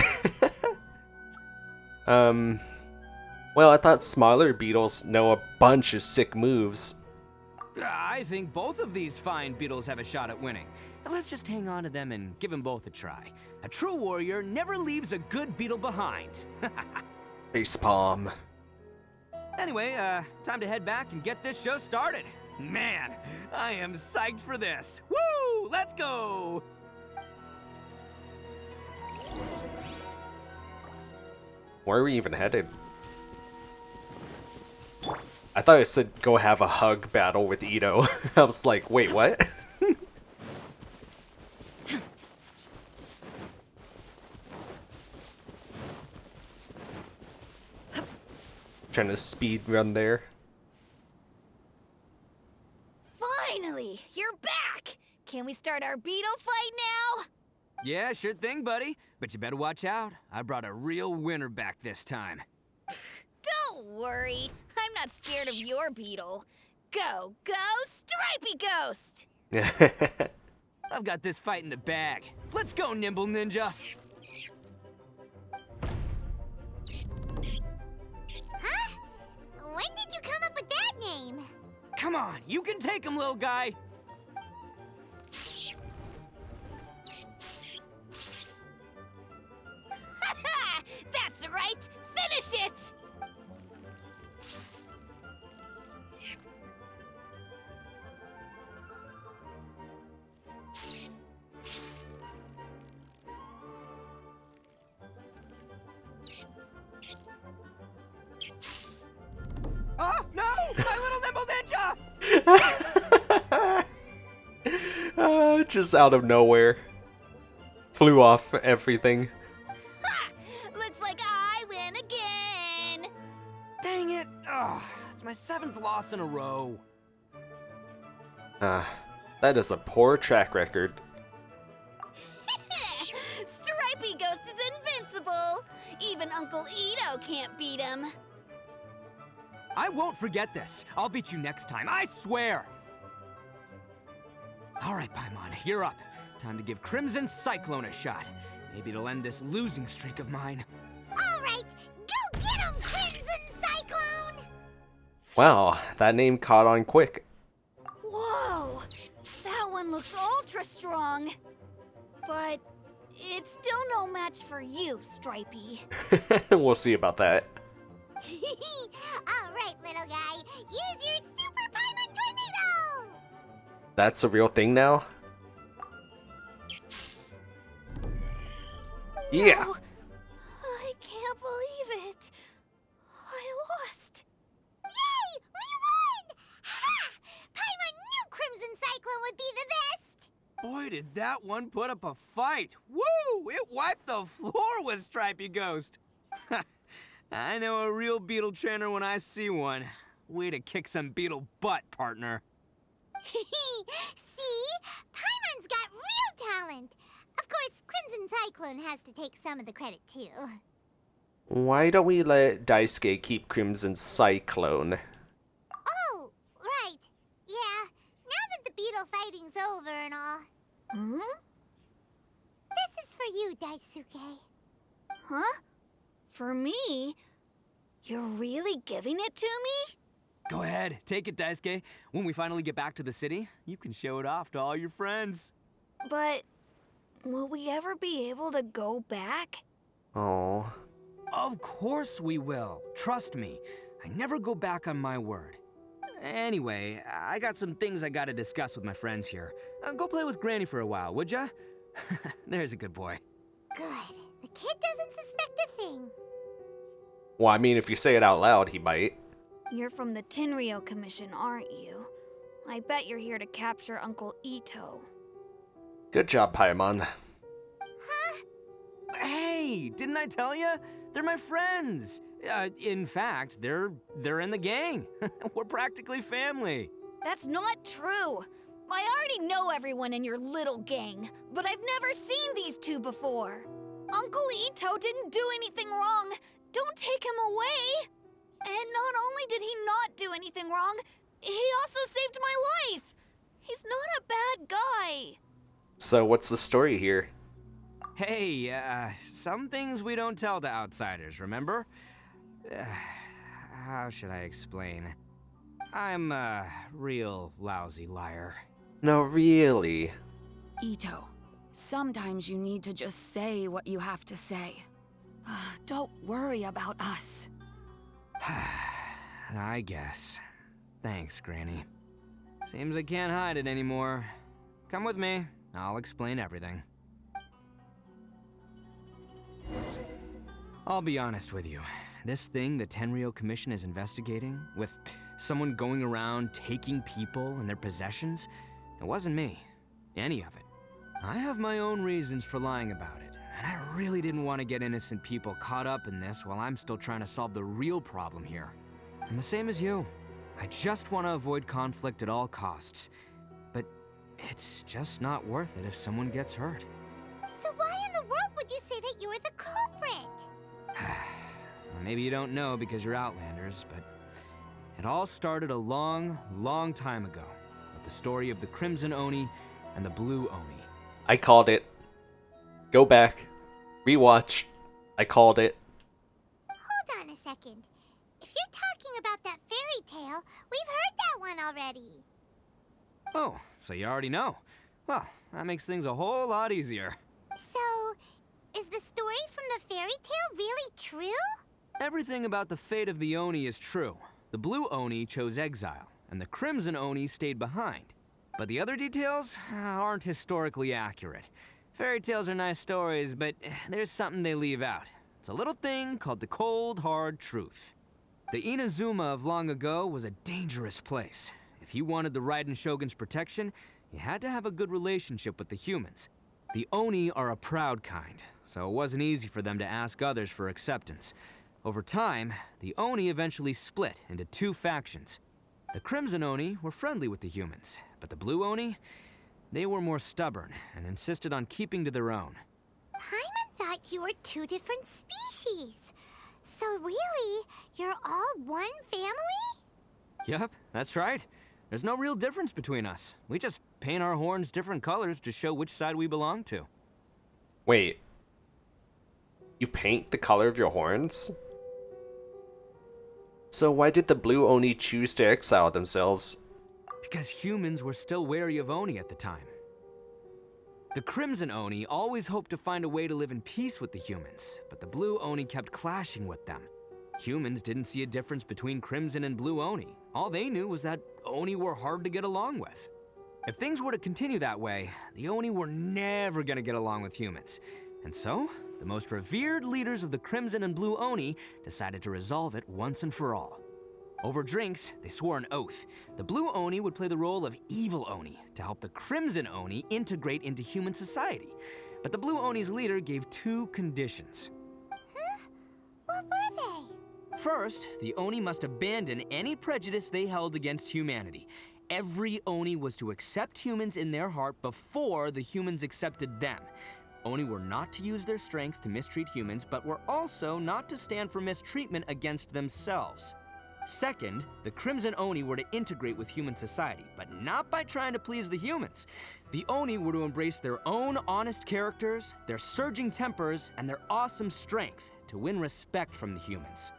Well, I thought smaller beetles know a bunch of sick moves. I think both of these fine beetles have a shot at winning. Let's just hang on to them and give them both a try. A true warrior never leaves a good beetle behind. Facepalm. Anyway, time to head back and get this show started. Man, I am psyched for this. Woo! Let's go! Where are we even headed? I thought it said go have a hug battle with Itto. I was like, wait, what? Trying to speed run there. Finally, you're back! Can we start our beetle fight now? Yeah, sure thing, buddy. But you better watch out. I brought a real winner back this time. Don't worry, I'm not scared of your beetle. Go, Stripey Ghost! I've got this fight in the bag. Let's go, Nimble Ninja! Huh? When did you come up with that name? Come on, you can take him, little guy! That's right! Finish it! Oh, no! My little Nimble Ninja! Just out of nowhere. Flew off everything. Ha! Looks like I win again! Dang it! Ugh, it's my 7th loss in a row. That is a poor track record. Stripey Ghost is invincible! Even Uncle Itto can't beat him. I won't forget this. I'll beat you next time, I swear! All right, Paimon, you're up. Time to give Crimson Cyclone a shot. Maybe it'll end this losing streak of mine. All right, go get him, Crimson Cyclone! Wow, that name caught on quick. Whoa! That one looks ultra strong. But it's still no match for you, Stripey. We'll see about that. All right, little guy, use your Super Paimon Tornado! That's a real thing now? Yeah! No, I can't believe it. I lost. Yay! We won! Ha! Paimon knew Crimson Cyclone would be the best! Boy, did that one put up a fight. Woo! It wiped the floor with Stripey Ghost. I know a real beetle trainer when I see one. Way to kick some beetle butt, partner. See? Paimon's got real talent. Of course, Crimson Cyclone has to take some of the credit, too. Why don't we let Daisuke keep Crimson Cyclone? Oh, right. Yeah, now that the beetle fighting's over and all. Hmm? This is for you, Daisuke. Huh? For me? You're really giving it to me? Go ahead, take it, Daisuke. When we finally get back to the city, you can show it off to all your friends. But will we ever be able to go back? Oh. Of course we will. Trust me. I never go back on my word. Anyway, I got some things I gotta discuss with my friends here. Go play with Granny for a while, would ya? There's a good boy. Good. The kid doesn't suspect a thing. Well, I mean, if you say it out loud, he might. You're from the Tenryou Commission, aren't you? I bet you're here to capture Uncle Itto. Good job, Paimon. Huh? Hey, didn't I tell you? They're my friends. In fact, they're in the gang. We're practically family. That's not true. I already know everyone in your little gang, but I've never seen these two before. Uncle Itto didn't do anything wrong. Don't take him away. And not only did he not do anything wrong, he also saved my life. He's not a bad guy. So what's the story here? Hey, some things we don't tell to outsiders, remember? How should I explain? I'm a real lousy liar. No, really. Itto, sometimes you need to just say what you have to say. Don't worry about us. I guess. Thanks, Granny. Seems I can't hide it anymore. Come with me. I'll explain everything. I'll be honest with you. This thing the Tenryou Commission is investigating, with someone going around taking people and their possessions, it wasn't me. Any of it. I have my own reasons for lying about it, and I really didn't want to get innocent people caught up in this while I'm still trying to solve the real problem here. And the same as you. I just want to avoid conflict at all costs. But it's just not worth it if someone gets hurt. So why in the world would you say that you were the culprit? Well, maybe you don't know because you're Outlanders, but it all started a long, long time ago with the story of the Crimson Oni and the Blue Oni. I called it. Go back. Rewatch. I called it. Hold on a second. If you're talking about that fairy tale, we've heard that one already. Oh, so you already know. Well, that makes things a whole lot easier. So, is the story from the fairy tale really true? Everything about the fate of the Oni is true. The Blue Oni chose exile, and the Crimson Oni stayed behind. But the other details aren't historically accurate. Fairy tales are nice stories, but there's something they leave out. It's a little thing called the cold, hard truth. The Inazuma of long ago was a dangerous place. If you wanted the Raiden Shogun's protection, you had to have a good relationship with the humans. The Oni are a proud kind, so it wasn't easy for them to ask others for acceptance. Over time, the Oni eventually split into two factions. The Crimson Oni were friendly with the humans, but the Blue Oni, they were more stubborn and insisted on keeping to their own. Paimon thought you were two different species. So really, you're all one family? Yep, that's right. There's no real difference between us. We just paint our horns different colors to show which side we belong to. Wait. You paint the color of your horns? So why did the blue Oni choose to exile themselves? Because humans were still wary of Oni at the time. The Crimson Oni always hoped to find a way to live in peace with the humans, but the Blue Oni kept clashing with them. Humans didn't see a difference between Crimson and Blue Oni. All they knew was that Oni were hard to get along with. If things were to continue that way, the Oni were never gonna get along with humans. And so, the most revered leaders of the Crimson and Blue Oni decided to resolve it once and for all. Over drinks, they swore an oath. The Blue Oni would play the role of evil Oni to help the Crimson Oni integrate into human society. But the Blue Oni's leader gave 2 conditions. Huh? What were they? First, the Oni must abandon any prejudice they held against humanity. Every Oni was to accept humans in their heart before the humans accepted them. Oni were not to use their strength to mistreat humans, but were also not to stand for mistreatment against themselves. Second, the Crimson Oni were to integrate with human society, but not by trying to please the humans. The Oni were to embrace their own honest characters, their surging tempers, and their awesome strength to win respect from the humans.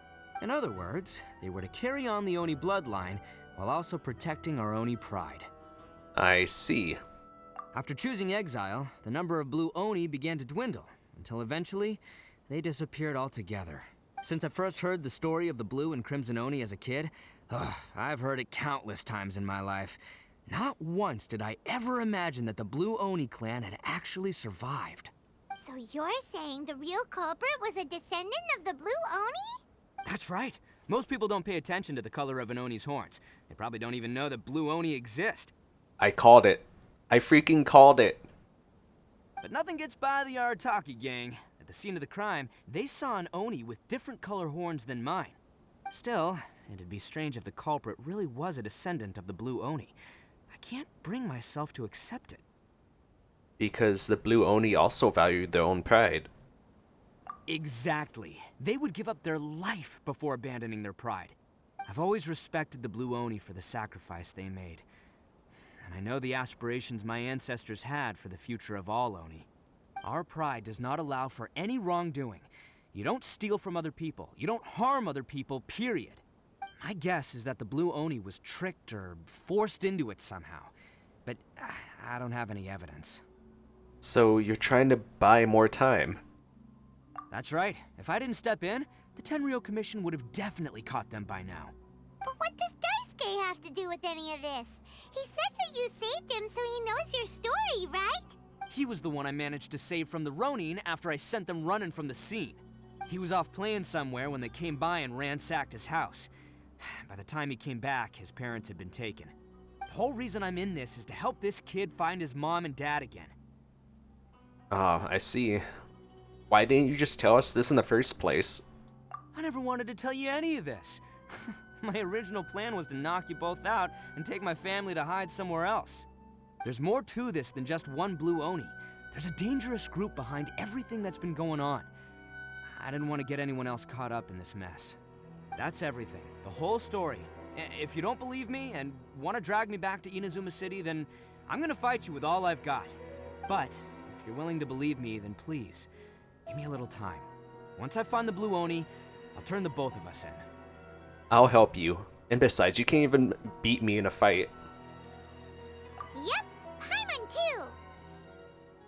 In other words, they were to carry on the Oni bloodline while also protecting our Oni pride. I see. After choosing exile, the number of Blue Oni began to dwindle, until eventually, they disappeared altogether. Since I first heard the story of the Blue and Crimson Oni as a kid, I've heard it countless times in my life. Not once did I ever imagine that the Blue Oni clan had actually survived. So you're saying the real culprit was a descendant of the Blue Oni? That's right. Most people don't pay attention to the color of an Oni's horns. They probably don't even know that Blue Oni exist. I called it. I freaking called it. But nothing gets by the Arataki gang. At the scene of the crime, they saw an Oni with different color horns than mine. Still, it'd be strange if the culprit really was a descendant of the Blue Oni. I can't bring myself to accept it. Because the Blue Oni also valued their own pride. Exactly. They would give up their life before abandoning their pride. I've always respected the Blue Oni for the sacrifice they made. And I know the aspirations my ancestors had for the future of all Oni. Our pride does not allow for any wrongdoing. You don't steal from other people. You don't harm other people, period. My guess is that the Blue Oni was tricked or forced into it somehow. But I don't have any evidence. So you're trying to buy more time? That's right. If I didn't step in, the Tenryou Commission would have definitely caught them by now. But what does Daisuke have to do with any of this? He said that you saved him so he knows your story, right? He was the one I managed to save from the Ronin after I sent them running from the scene. He was off playing somewhere when they came by and ransacked his house. By the time he came back, his parents had been taken. The whole reason I'm in this is to help this kid find his mom and dad again. Ah, I see. Why didn't you just tell us this in the first place? I never wanted to tell you any of this. My original plan was to knock you both out and take my family to hide somewhere else. There's more to this than just one Blue Oni. There's a dangerous group behind everything that's been going on. I didn't want to get anyone else caught up in this mess. That's everything, the whole story. If you don't believe me and want to drag me back to Inazuma City, then I'm gonna fight you with all I've got. But if you're willing to believe me, then please, give me a little time. Once I find the Blue Oni, I'll turn the both of us in. I'll help you. And besides, you can't even beat me in a fight. Yep, Paimon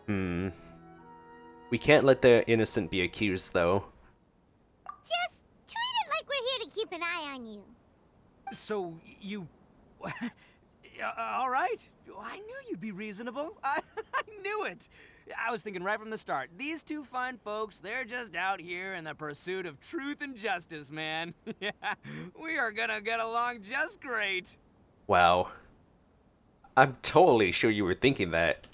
too. We can't let the innocent be accused, though. Just treat it like we're here to keep an eye on you. So, you... all right. I knew you'd be reasonable. I knew it. I was thinking right from the start, these two fine folks, they're just out here in the pursuit of truth and justice, man. Yeah, we are gonna get along just great. Wow. I'm totally sure you were thinking that.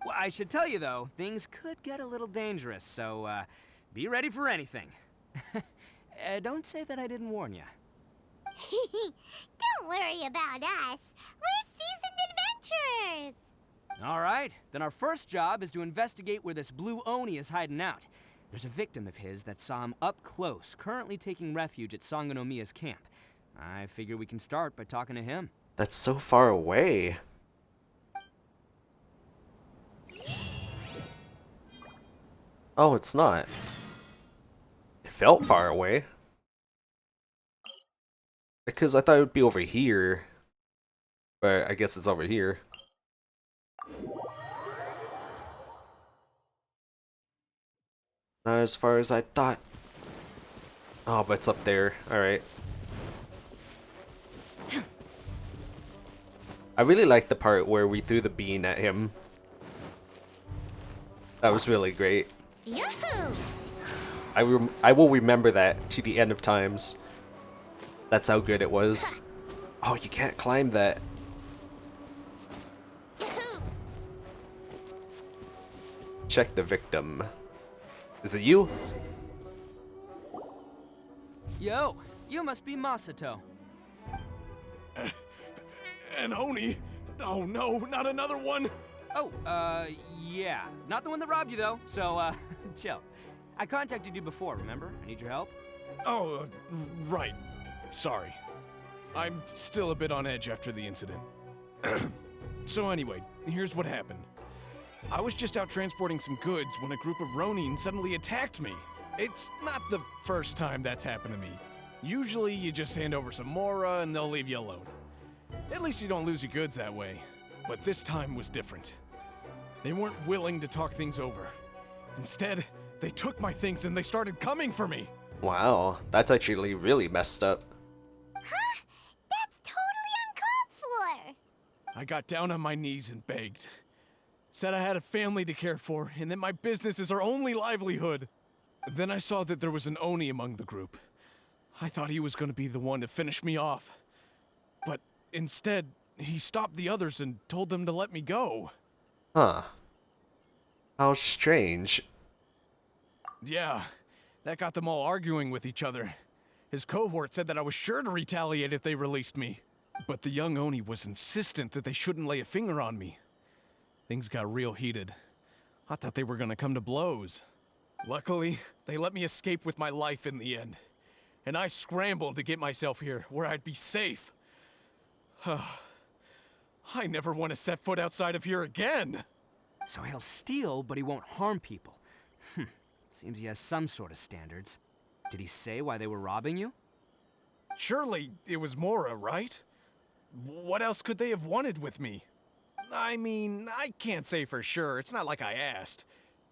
Well, I should tell you, though, things could get a little dangerous, so be ready for anything. Don't say that I didn't warn you. Don't worry about us. We're seasoned adventurers. All right, then our first job is to investigate where this Blue Oni is hiding out. There's a victim of his that saw him up close, currently taking refuge at Sango no Miya's camp. I figure we can start by talking to him. That's so far away. Oh, it's not. It felt far away. Because I thought it would be over here. But I guess it's over here. Not as far as I thought. Oh, but it's up there. Alright. I really like the part where we threw the bean at him. That was really great. Yahoo! I will remember that to the end of times. That's how good it was. Oh, you can't climb that. Yahoo! Check the victim. Is it you? Yo, you must be Masato. An Oni? Oh no, not another one! Oh, yeah. Not the one that robbed you, though, so, chill. I contacted you before, remember? I need your help. Oh, right. Sorry. I'm still a bit on edge after the incident. So anyway, here's what happened. I was just out transporting some goods when a group of Ronin suddenly attacked me. It's not the first time that's happened to me. Usually you just hand over some Mora and they'll leave you alone. At least you don't lose your goods that way. But this time was different. They weren't willing to talk things over. Instead, they took my things and they started coming for me. Wow, that's actually really messed up. Huh? That's totally uncalled for! I got down on my knees and begged. Said I had a family to care for and that my business is our only livelihood. Then I saw that there was an Oni among the group. I thought he was going to be the one to finish me off. But instead, he stopped the others and told them to let me go. Huh. How strange. Yeah, that got them all arguing with each other. His cohort said that I was sure to retaliate if they released me. But the young Oni was insistent that they shouldn't lay a finger on me. Things got real heated. I thought they were gonna come to blows. Luckily, they let me escape with my life in the end. And I scrambled to get myself here, where I'd be safe. I never want to set foot outside of here again! So he'll steal, but he won't harm people. Seems he has some sort of standards. Did he say why they were robbing you? Surely it was Mora, right? What else could they have wanted with me? I mean, I can't say for sure, it's not like I asked.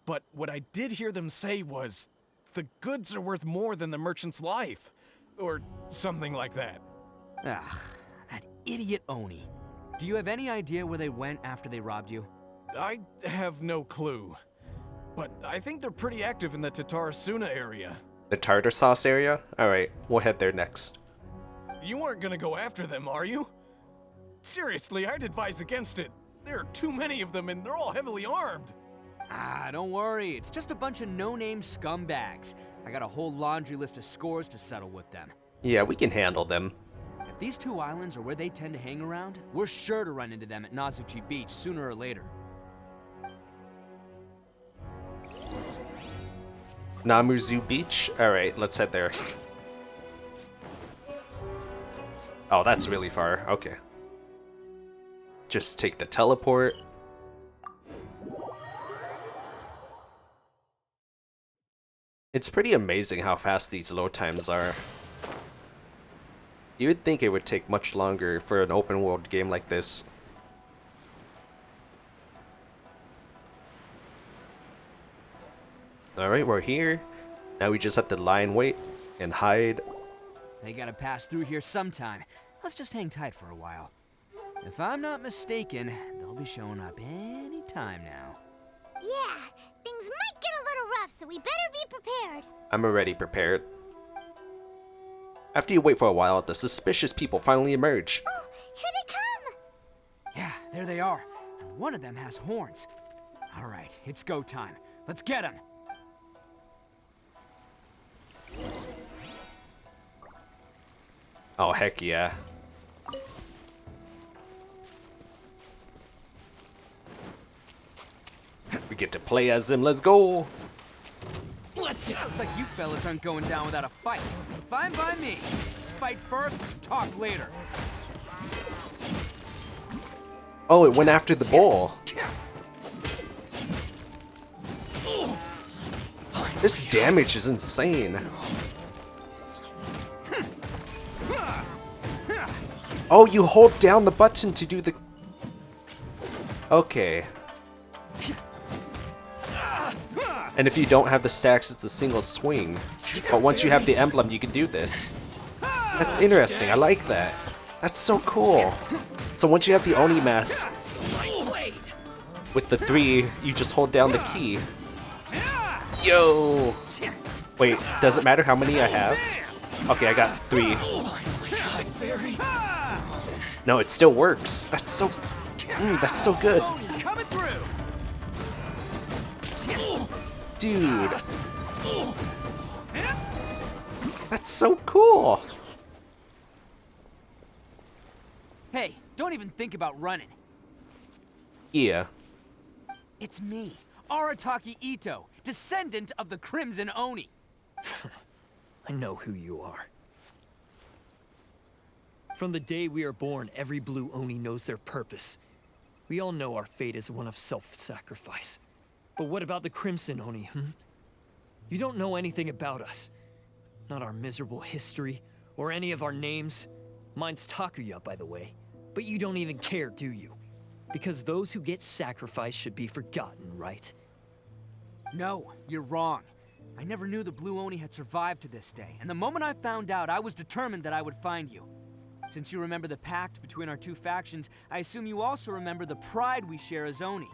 But what I did hear them say was, the goods are worth more than the merchant's life. Or something like that. Ugh, that idiot Oni. Do you have any idea where they went after they robbed you? I have no clue. But I think they're pretty active in the Tatarasuna area. The tartar sauce area? Alright, we'll head there next. You aren't gonna go after them, are you? Seriously, I'd advise against it. There are too many of them and they're all heavily armed. Ah, don't worry. It's just a bunch of no-name scumbags. I got a whole laundry list of scores to settle with them. Yeah, we can handle them. If these two islands are where they tend to hang around, we're sure to run into them at Nazuchi Beach sooner or later. Namuzu Beach? Alright, let's head there. Oh, that's really far. Okay. Just take the teleport. It's pretty amazing how fast these load times are. You would think it would take much longer for an open world game like this. Alright, we're here. Now we just have to lie in wait and hide. They gotta pass through here sometime. Let's just hang tight for a while. If I'm not mistaken, they'll be showing up any time now. Yeah, things might get a little rough, so we better be prepared. I'm already prepared. After you wait for a while, the suspicious people finally emerge. Oh, here they come! Yeah, there they are. And one of them has horns. All right, it's go time. Let's get him. Oh, heck yeah. We get to play as him, let's go! Let's get. Looks like you fellas aren't going down without a fight. Fine by me. Let's fight first, talk later. Oh, it went after the bowl. This damage is insane. Oh, you hold down the button to do the... Okay. And if you don't have the stacks, it's a single swing. But once you have the emblem, you can do this. That's interesting, I like that. That's so cool. So once you have the Oni mask, with the 3, you just hold down the key. Yo! Wait, does it matter how many I have? Okay, I got 3. No, it still works. That's so good. Dude. That's so cool. Hey, don't even think about running. Yeah. It's me, Arataki Itto, descendant of the Crimson Oni. I know who you are. From the day we are born, every blue Oni knows their purpose. We all know our fate is one of self-sacrifice. But what about the Crimson Oni, You don't know anything about us. Not our miserable history, or any of our names. Mine's Takuya, by the way. But you don't even care, do you? Because those who get sacrificed should be forgotten, right? No, you're wrong. I never knew the Blue Oni had survived to this day, and the moment I found out, I was determined that I would find you. Since you remember the pact between our 2 factions, I assume you also remember the pride we share as Oni.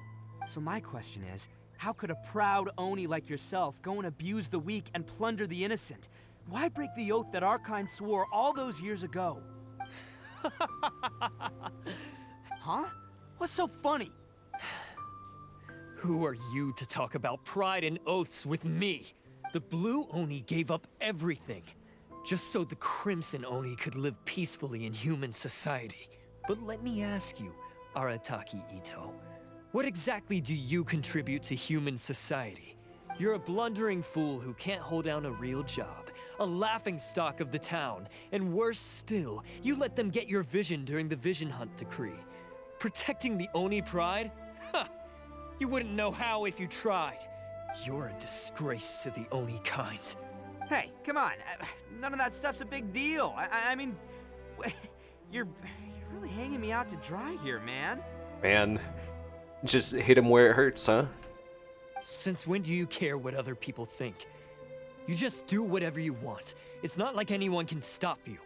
So my question is, how could a proud Oni like yourself go and abuse the weak and plunder the innocent? Why break the oath that our kind swore all those years ago? Huh? What's so funny? Who are you to talk about pride and oaths with me? The Blue Oni gave up everything, just so the Crimson Oni could live peacefully in human society. But let me ask you, Arataki Itto, what exactly do you contribute to human society? You're a blundering fool who can't hold down a real job, a laughingstock of the town, and worse still, you let them get your vision during the Vision Hunt decree. Protecting the Oni pride? Ha! You wouldn't know how if you tried. You're a disgrace to the Oni kind. Hey, come on. None of that stuff's a big deal. I mean, you're really hanging me out to dry here, man. Man, just hit him where it hurts, huh? Since when do you care what other people think? You just do whatever you want. It's not like anyone can stop you.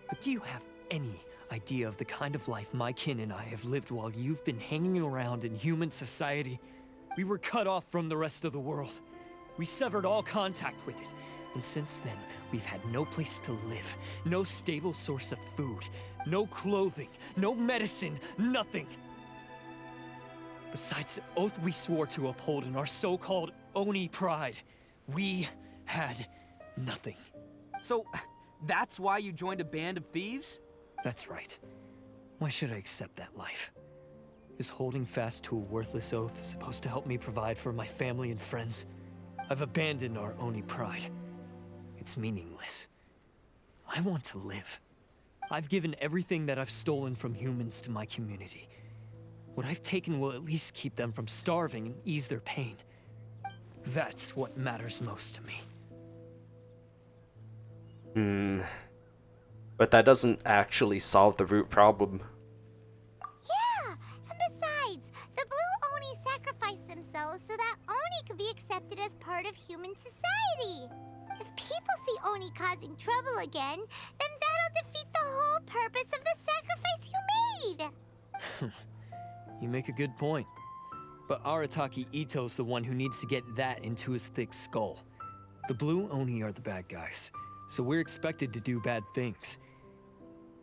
But do you have any idea of the kind of life my kin and I have lived while you've been hanging around in human society? We were cut off from the rest of the world. We severed all contact with it. And since then, we've had no place to live, no stable source of food, no clothing, no medicine, nothing. Besides the oath we swore to uphold in our so-called Oni pride, we had nothing. So, that's why you joined a band of thieves? That's right. Why should I accept that life? Is holding fast to a worthless oath supposed to help me provide for my family and friends? I've abandoned our Oni pride. It's meaningless. I want to live. I've given everything that I've stolen from humans to my community. What I've taken will at least keep them from starving and ease their pain. That's what matters most to me. But that doesn't actually solve the root problem. Yeah, and besides, the Blue Oni sacrificed themselves so that Oni could be accepted as part of human society. If people see Oni causing trouble again, then that'll defeat the whole purpose of the sacrifice you made. You make a good point. But Arataki Itto's the one who needs to get that into his thick skull. The Blue Oni are the bad guys, so we're expected to do bad things.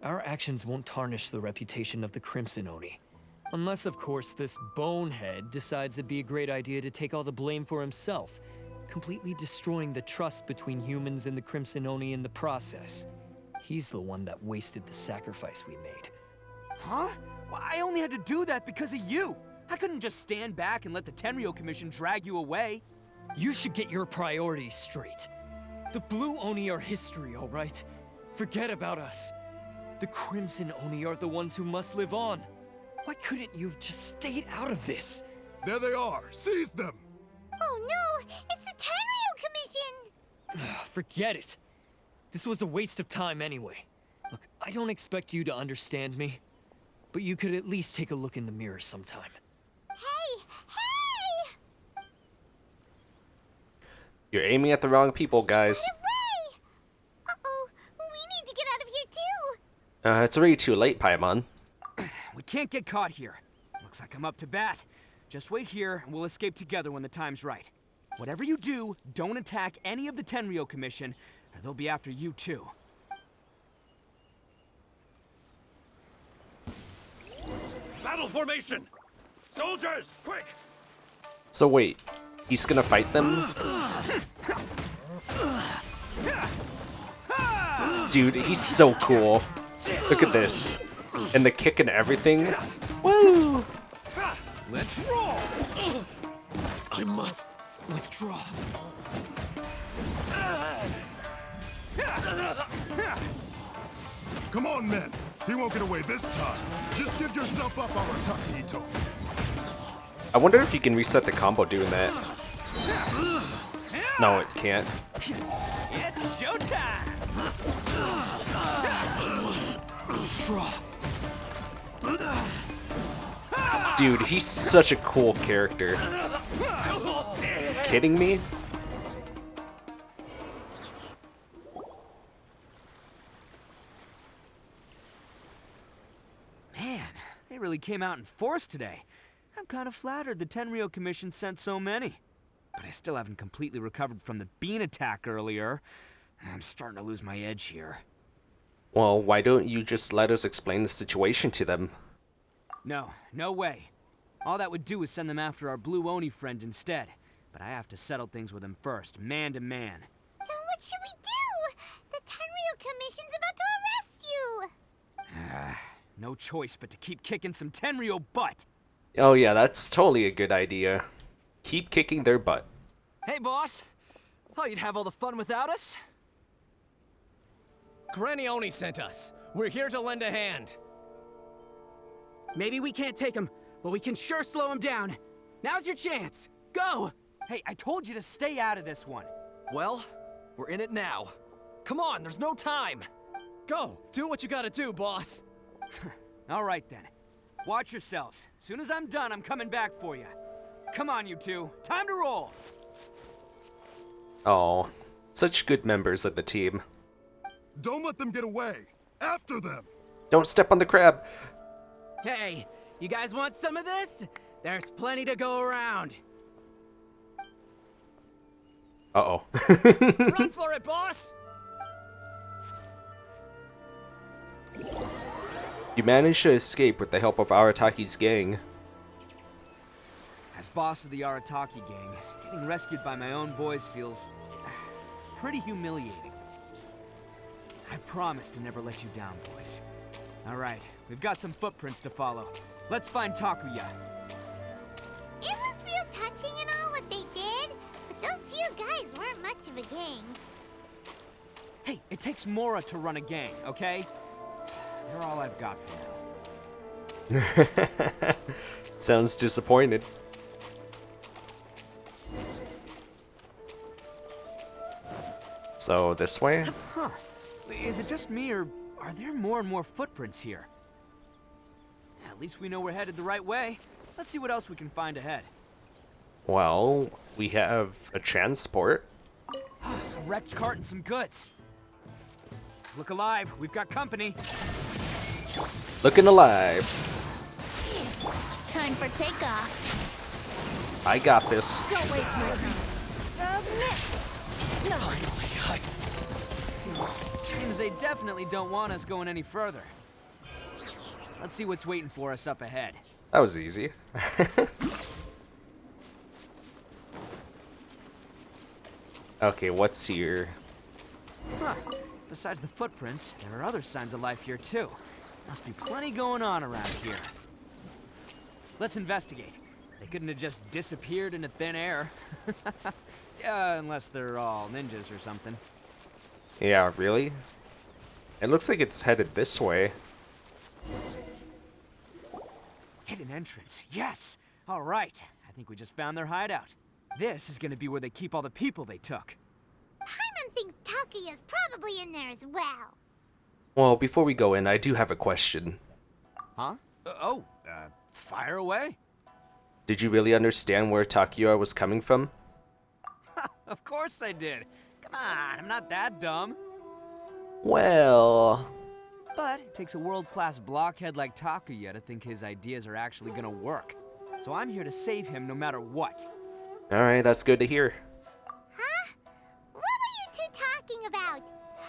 Our actions won't tarnish the reputation of the Crimson Oni. Unless, of course, this bonehead decides it'd be a great idea to take all the blame for himself, completely destroying the trust between humans and the Crimson Oni in the process. He's the one that wasted the sacrifice we made. Huh? Well, I only had to do that because of you. I couldn't just stand back and let the Tenryo Commission drag you away. You should get your priorities straight. The Blue Oni are history, all right? Forget about us. The Crimson Oni are the ones who must live on. Why couldn't you have just stayed out of this? There they are. Seize them. Oh no! It's the Tenryu Commission! Forget it. This was a waste of time anyway. Look, I don't expect you to understand me, but you could at least take a look in the mirror sometime. Hey! Hey! You're aiming at the wrong people, guys. Get away! Uh-oh, we need to get out of here too! It's already too late, Paimon. We can't get caught here. Looks like I'm up to bat. Just wait here, and we'll escape together when the time's right. Whatever you do, don't attack any of the Tenryu Commission, or they'll be after you too. Battle formation! Soldiers, quick! So wait, he's gonna fight them? Dude, he's so cool. Look at this. And the kick and everything. Woo! Let's roll! I must withdraw. Come on, men. He won't get away this time. Just give yourself up, Arataki Itto. I wonder if you can reset the combo doing that. No, it can't. It's showtime! Withdraw. Dude, he's such a cool character. Kidding me? Man, they really came out in force today. I'm kind of flattered the Tenryu Commission sent so many. But I still haven't completely recovered from the bean attack earlier. I'm starting to lose my edge here. Well, why don't you just let us explain the situation to them? No, no way. All that would do is send them after our blue Oni friend instead. But I have to settle things with him first, man to man. Then what should we do? The Tenryu Commission's about to arrest you! No choice but to keep kicking some Tenryu butt. Oh yeah, that's totally a good idea. Keep kicking their butt. Hey, boss. Thought you'd have all the fun without us? Granny Oni sent us. We're here to lend a hand. Maybe we can't take him, but we can sure slow him down. Now's your chance. Go! Hey, I told you to stay out of this one. Well, we're in it now. Come on, there's no time. Go, do what you gotta do, boss. All right then. Watch yourselves. Soon as I'm done, I'm coming back for you. Come on, you two. Time to roll. Oh, such good members of the team. Don't let them get away. After them. Don't step on the crab. Hey, you guys want some of this? There's plenty to go around. Uh-oh. Run for it, boss! You managed to escape with the help of Arataki's gang. As boss of the Arataki gang, getting rescued by my own boys feels pretty humiliating. I promise to never let you down, boys. All right, we've got some footprints to follow. Let's find Takuya. It was real touching and all what they did, but those few guys weren't much of a gang. Hey, it takes Mora to run a gang, okay? They're all I've got for now. Sounds disappointed. So, this way? Huh. Is it just me, or are there more and more footprints here? At least we know we're headed the right way. Let's see what else we can find ahead. Well, we have a transport. A wrecked cart and some goods. Look alive, we've got company. Looking alive. Time for takeoff. I got this. Don't waste my time. Submit. It's no. Seems they definitely don't want us going any further. Let's see what's waiting for us up ahead. That was easy. Okay, what's here? Huh. Besides the footprints, there are other signs of life here too. Must be plenty going on around here. Let's investigate. They couldn't have just disappeared into thin air. Unless they're all ninjas or something. Yeah, really? It looks like it's headed this way. hidden entrance. Yes! All right, I think we just found their hideout. This is gonna be where they keep all the people they took. Paimon thinks Takuya's probably in there as well. Well, before we go in, I do have a question. Huh? Fire away. Did you really understand where Takuya was coming from? Of course I did. Come on, I'm not that dumb. Well... But it takes a world-class blockhead like Takuya to think his ideas are actually gonna work. So I'm here to save him no matter what. Alright, that's good to hear. Huh? What were you two talking about?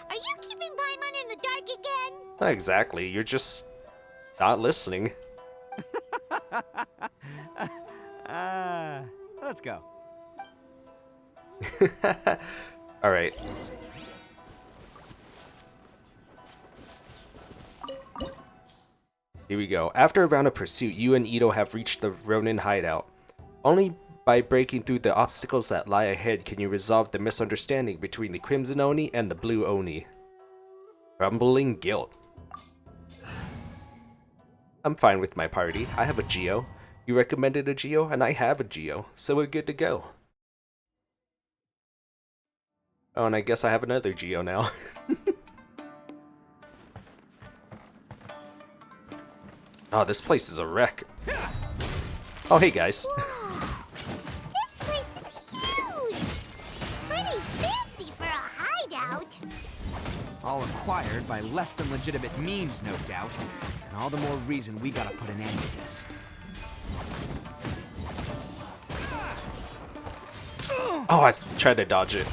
Are you keeping Paimon in the dark again? Not exactly, you're just not listening. Let's go. Alright. Here we go. After a round of pursuit, you and Itto have reached the Ronin hideout. Only by breaking through the obstacles that lie ahead can you resolve the misunderstanding between the Crimson Oni and the Blue Oni. Rumbling guilt. I'm fine with my party. I have a Geo. You recommended a Geo, and I have a Geo, so we're good to go. Oh, and I guess I have another Geo now. Oh, this place is a wreck. Oh, hey guys. This place is huge! Pretty fancy for a hideout. All acquired by less than legitimate means, no doubt. And all the more reason we gotta put an end to this. Oh, I tried to dodge it.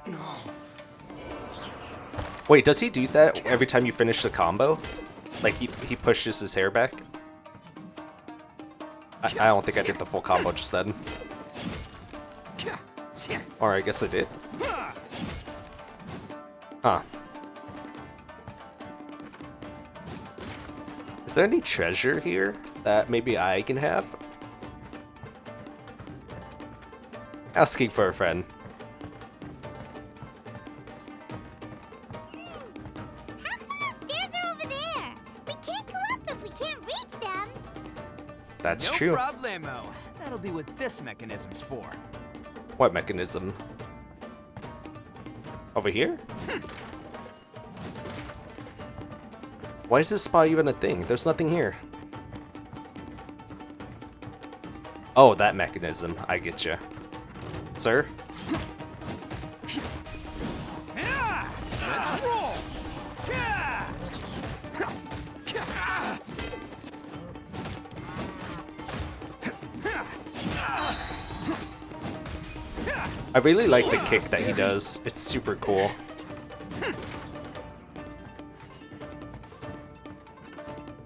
No. Wait, does he do that every time you finish the combo? Like he pushes his hair back? I don't think I did the full combo just then. Or I guess I did. Huh. Is there any treasure here that maybe I can have? Asking for a friend. How come the stairs are over there? We can't go up if we can't reach them. That's no true. No problemo. That'll be what this mechanism's for. What mechanism? Over here? Why is this spot even a thing? There's nothing here. Oh, that mechanism. I get you. Sir? Let's roll! I really like the kick that he does. It's super cool.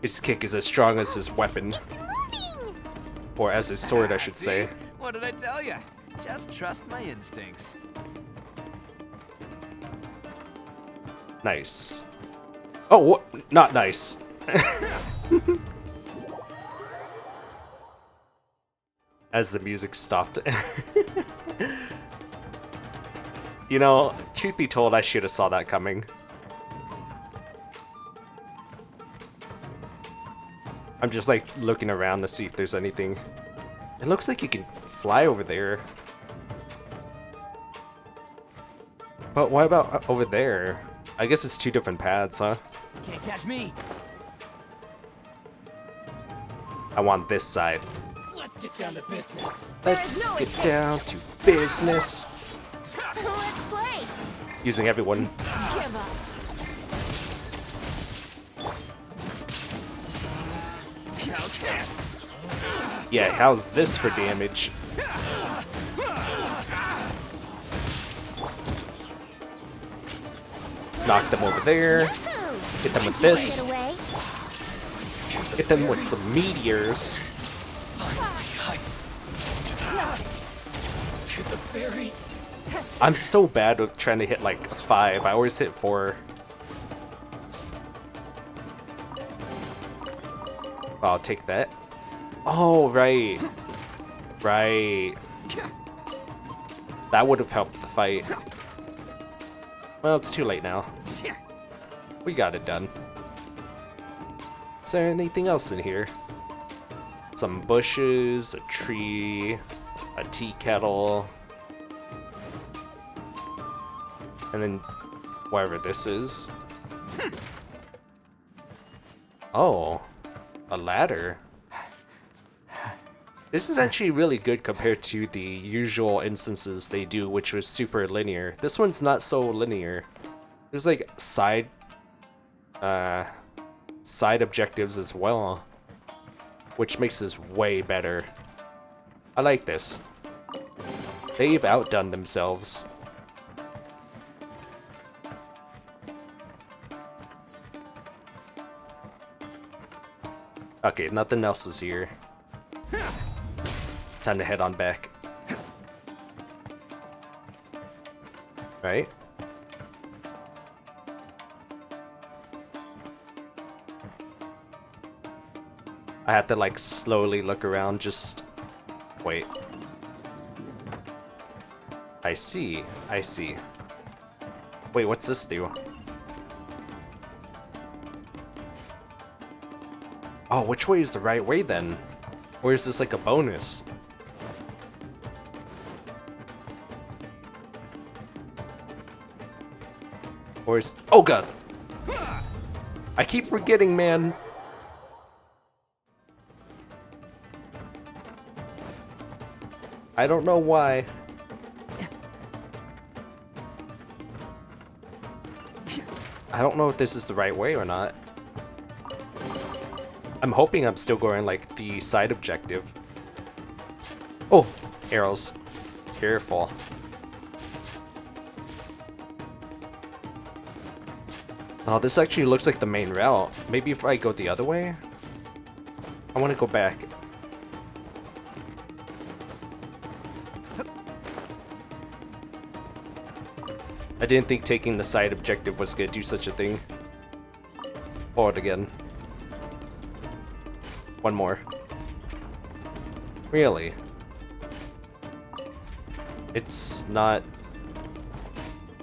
His kick is as strong as his weapon. Or as his sword, I should say. What did I tell you? Just trust my instincts. Nice. Oh, what? Not nice. As the music stopped. You know, truth be told, I should have saw that coming. I'm just like looking around to see if there's anything. It looks like you can fly over there. But what about over there? I guess it's two different paths, huh? Can't catch me. Oh, I want this side. Let's get down to business. Let's get down to business. Let's play. Using everyone. Give up. How's this? Yeah, how's this for damage? Knock them over there. Hit them with this. Hit them with some meteors. To the very I'm so bad with trying to hit like 5. I always hit 4. I'll take that. Oh, right. Right. That would have helped the fight. Well, it's too late now. We got it done. Is there anything else in here? Some bushes, a tree, a tea kettle, and then whatever this is. Oh, a ladder. This is actually really good compared to the usual instances they do, which was super linear. This one's not so linear. There's like side objectives as well, which makes this way better. I like this. They've outdone themselves. Okay, nothing else is here. Time to head on back. Right? I have to like slowly look around, just wait. I see, I see. Wait, what's this do? Oh, which way is the right way then? Or is this like a bonus? Or is... Oh god! I keep forgetting, man! I don't know why. I don't know if this is the right way or not. I'm hoping I'm still going like the side objective. Oh, arrows. Careful. Oh, this actually looks like the main route. Maybe if I go the other way? I want to go back. I didn't think taking the side objective was gonna do such a thing. Forward again. One more. Really? It's not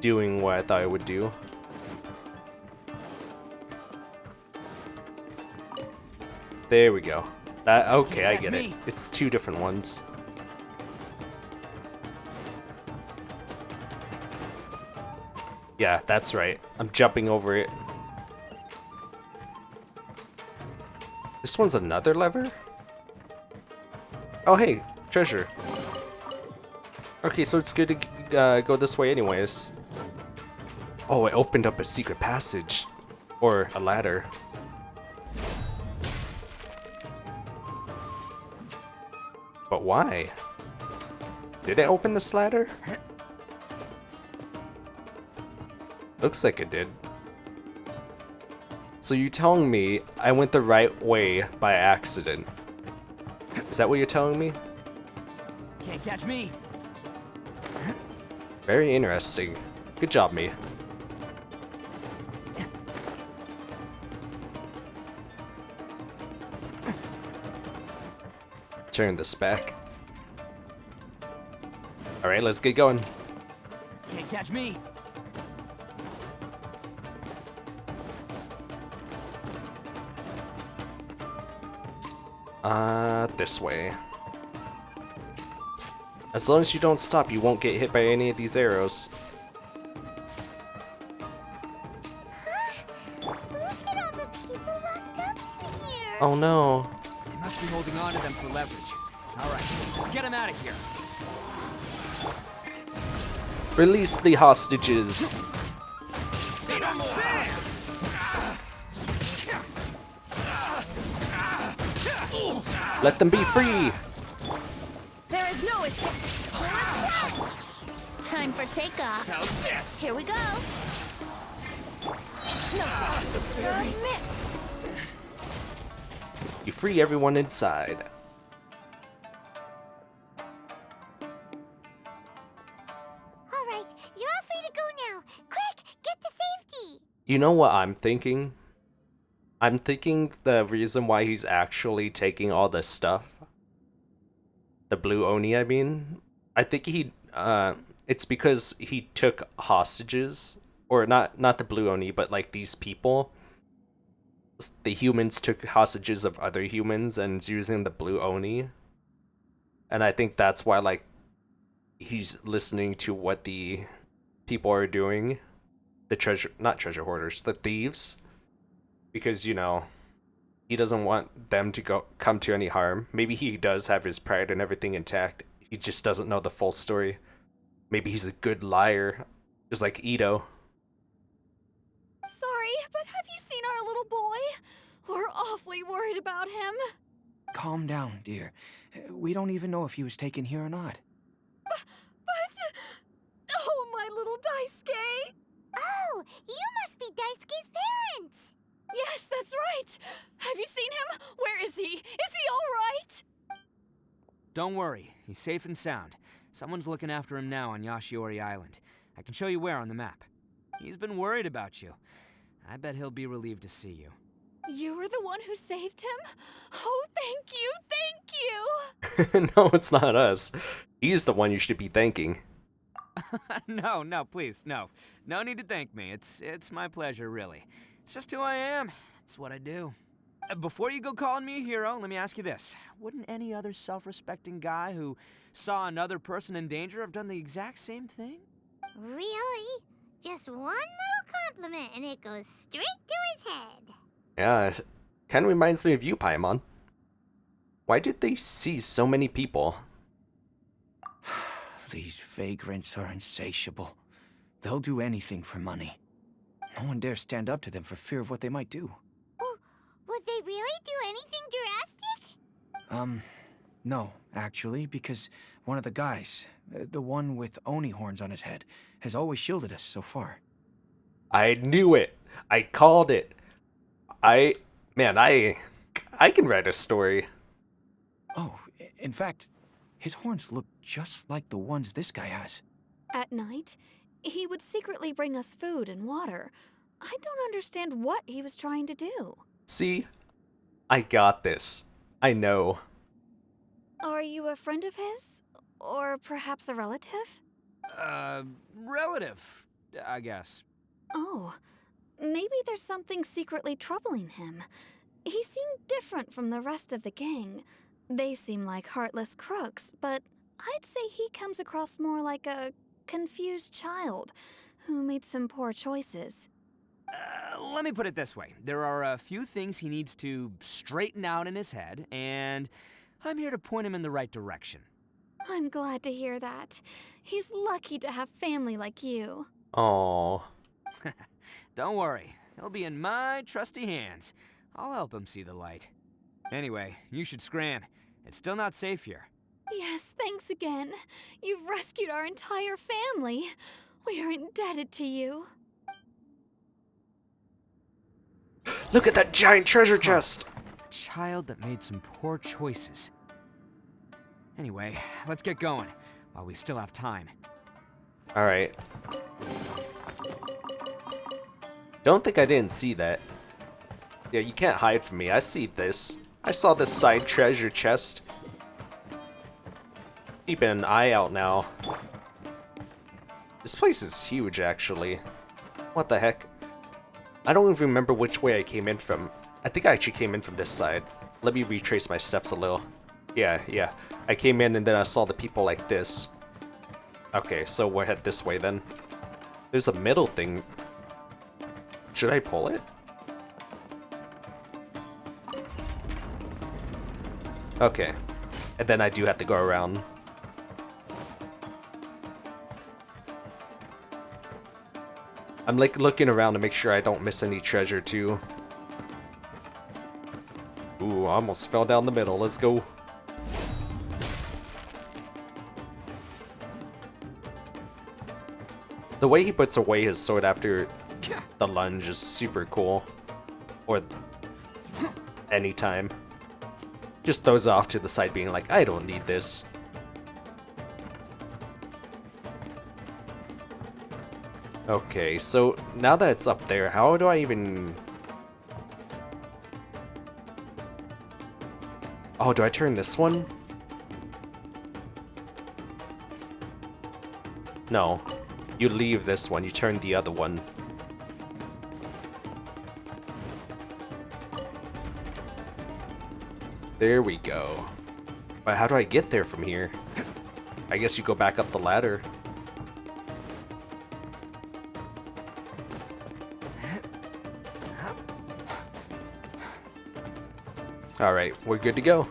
doing what I thought it would do. There we go. That okay, I get it. It's two different ones. Yeah, that's right. I'm jumping over it. This one's another lever? Oh hey, treasure. Okay, so it's good to go this way anyways. Oh, it opened up a secret passage. Or a ladder. But why? Did it open this ladder? Looks like it did. So you're telling me I went the right way by accident? Is that what you're telling me? Can't catch me. Very interesting. Good job, me. Turn this back. Alright, let's get going. Can't catch me. This way. As long as you don't stop, you won't get hit by any of these arrows. Look at all the people locked up in here. Oh no. They must be holding on to them for leverage. Alright, let's get them out of here. Release the hostages. Let them be free. There is no escape. Time for takeoff. How's this? Here we go. Submit. You free everyone inside. All right, you're all free to go now. Quick, get to safety. You know what I'm thinking? I'm thinking the reason why he's actually taking all this stuff, the blue Oni I mean, I think it's because he took hostages, or not the Blue Oni, but like these people. The humans took hostages of other humans and is using the Blue Oni. And I think that's why, like, he's listening to what the people are doing. The not treasure hoarders, the thieves. Because, you know, he doesn't want them to come to any harm. Maybe he does have his pride and everything intact. He just doesn't know the full story. Maybe he's a good liar, just like Itto. Sorry, but have you seen our little boy? We're awfully worried about him. Calm down, dear. We don't even know if he was taken here or not. But... Oh, my little Daisuke! Oh, you must be Daisuke's parents! Yes, that's right! Have you seen him? Where is he? Is he alright? Don't worry, he's safe and sound. Someone's looking after him now on Yashiori Island. I can show you where on the map. He's been worried about you. I bet he'll be relieved to see you. You were the one who saved him? Oh, thank you! No, it's not us. He's the one you should be thanking. No, please, no. No need to thank me. It's my pleasure, really. It's just who I am. It's what I do. Before you go calling me a hero, let me ask you this. Wouldn't any other self-respecting guy who saw another person in danger have done the exact same thing? Really? Just one little compliment and it goes straight to his head. Yeah, it kind of reminds me of you, Paimon. Why did they seize so many people? These vagrants are insatiable. They'll do anything for money. No one dares stand up to them for fear of what they might do. Would they really do anything drastic? No, actually, because one of the guys, the one with Oni horns on his head, has always shielded us so far. I knew it. I called it. I can write a story. Oh, in fact, his horns look just like the ones this guy has. At night, he would secretly bring us food and water. I don't understand what he was trying to do. See? I got this. I know. Are you a friend of his? Or perhaps a relative? Relative, I guess. Oh, maybe there's something secretly troubling him. He seemed different from the rest of the gang. They seem like heartless crooks, but I'd say he comes across more like a confused child who made some poor choices. Let me put it this way. There are a few things he needs to straighten out in his head, and I'm here to point him in the right direction. I'm glad to hear that. He's lucky to have family like you. Aww. Don't worry. He'll be in my trusty hands. I'll help him see the light. Anyway, you should scram. It's still not safe here. Yes, thanks again. You've rescued our entire family. We are indebted to you. Look at that giant treasure chest! A child that made some poor choices. Anyway, let's get going, while we still have time. Alright. Don't think I didn't see that. Yeah, you can't hide from me. I see this. I saw this side treasure chest. Keeping an eye out now. This place is huge, actually. What the heck? I don't even remember which way I came in from. I think I actually came in from this side. Let me retrace my steps a little. Yeah. I came in and then I saw the people like this. Okay, so we'll head this way then. There's a middle thing. Should I pull it? Okay. And then I do have to go around. I'm like looking around to make sure I don't miss any treasure too. Ooh, I almost fell down the middle. Let's go. The way he puts away his sword after the lunge is super cool. Or anytime. Just throws it off to the side being like, I don't need this. Okay, so now that it's up there, how do I even... Oh, do I turn this one? No. You leave this one, you turn the other one. There we go. But how do I get there from here? I guess you go back up the ladder. Alright, we're good to go.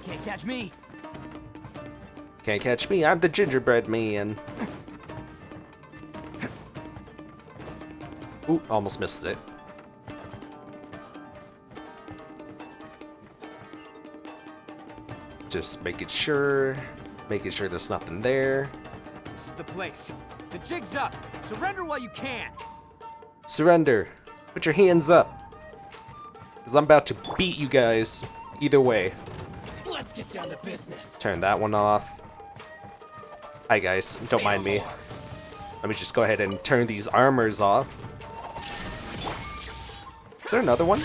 Can't catch me. Can't catch me, I'm the gingerbread man. Ooh, almost missed it. Just making sure there's nothing there. This is the place. The jig's up. Surrender while you can. Surrender. Put your hands up. Because I'm about to beat you guys. Either way. Let's get down to business. Turn that one off. Hi guys, don't mind me. Let me just go ahead and turn these armors off. Is there another one?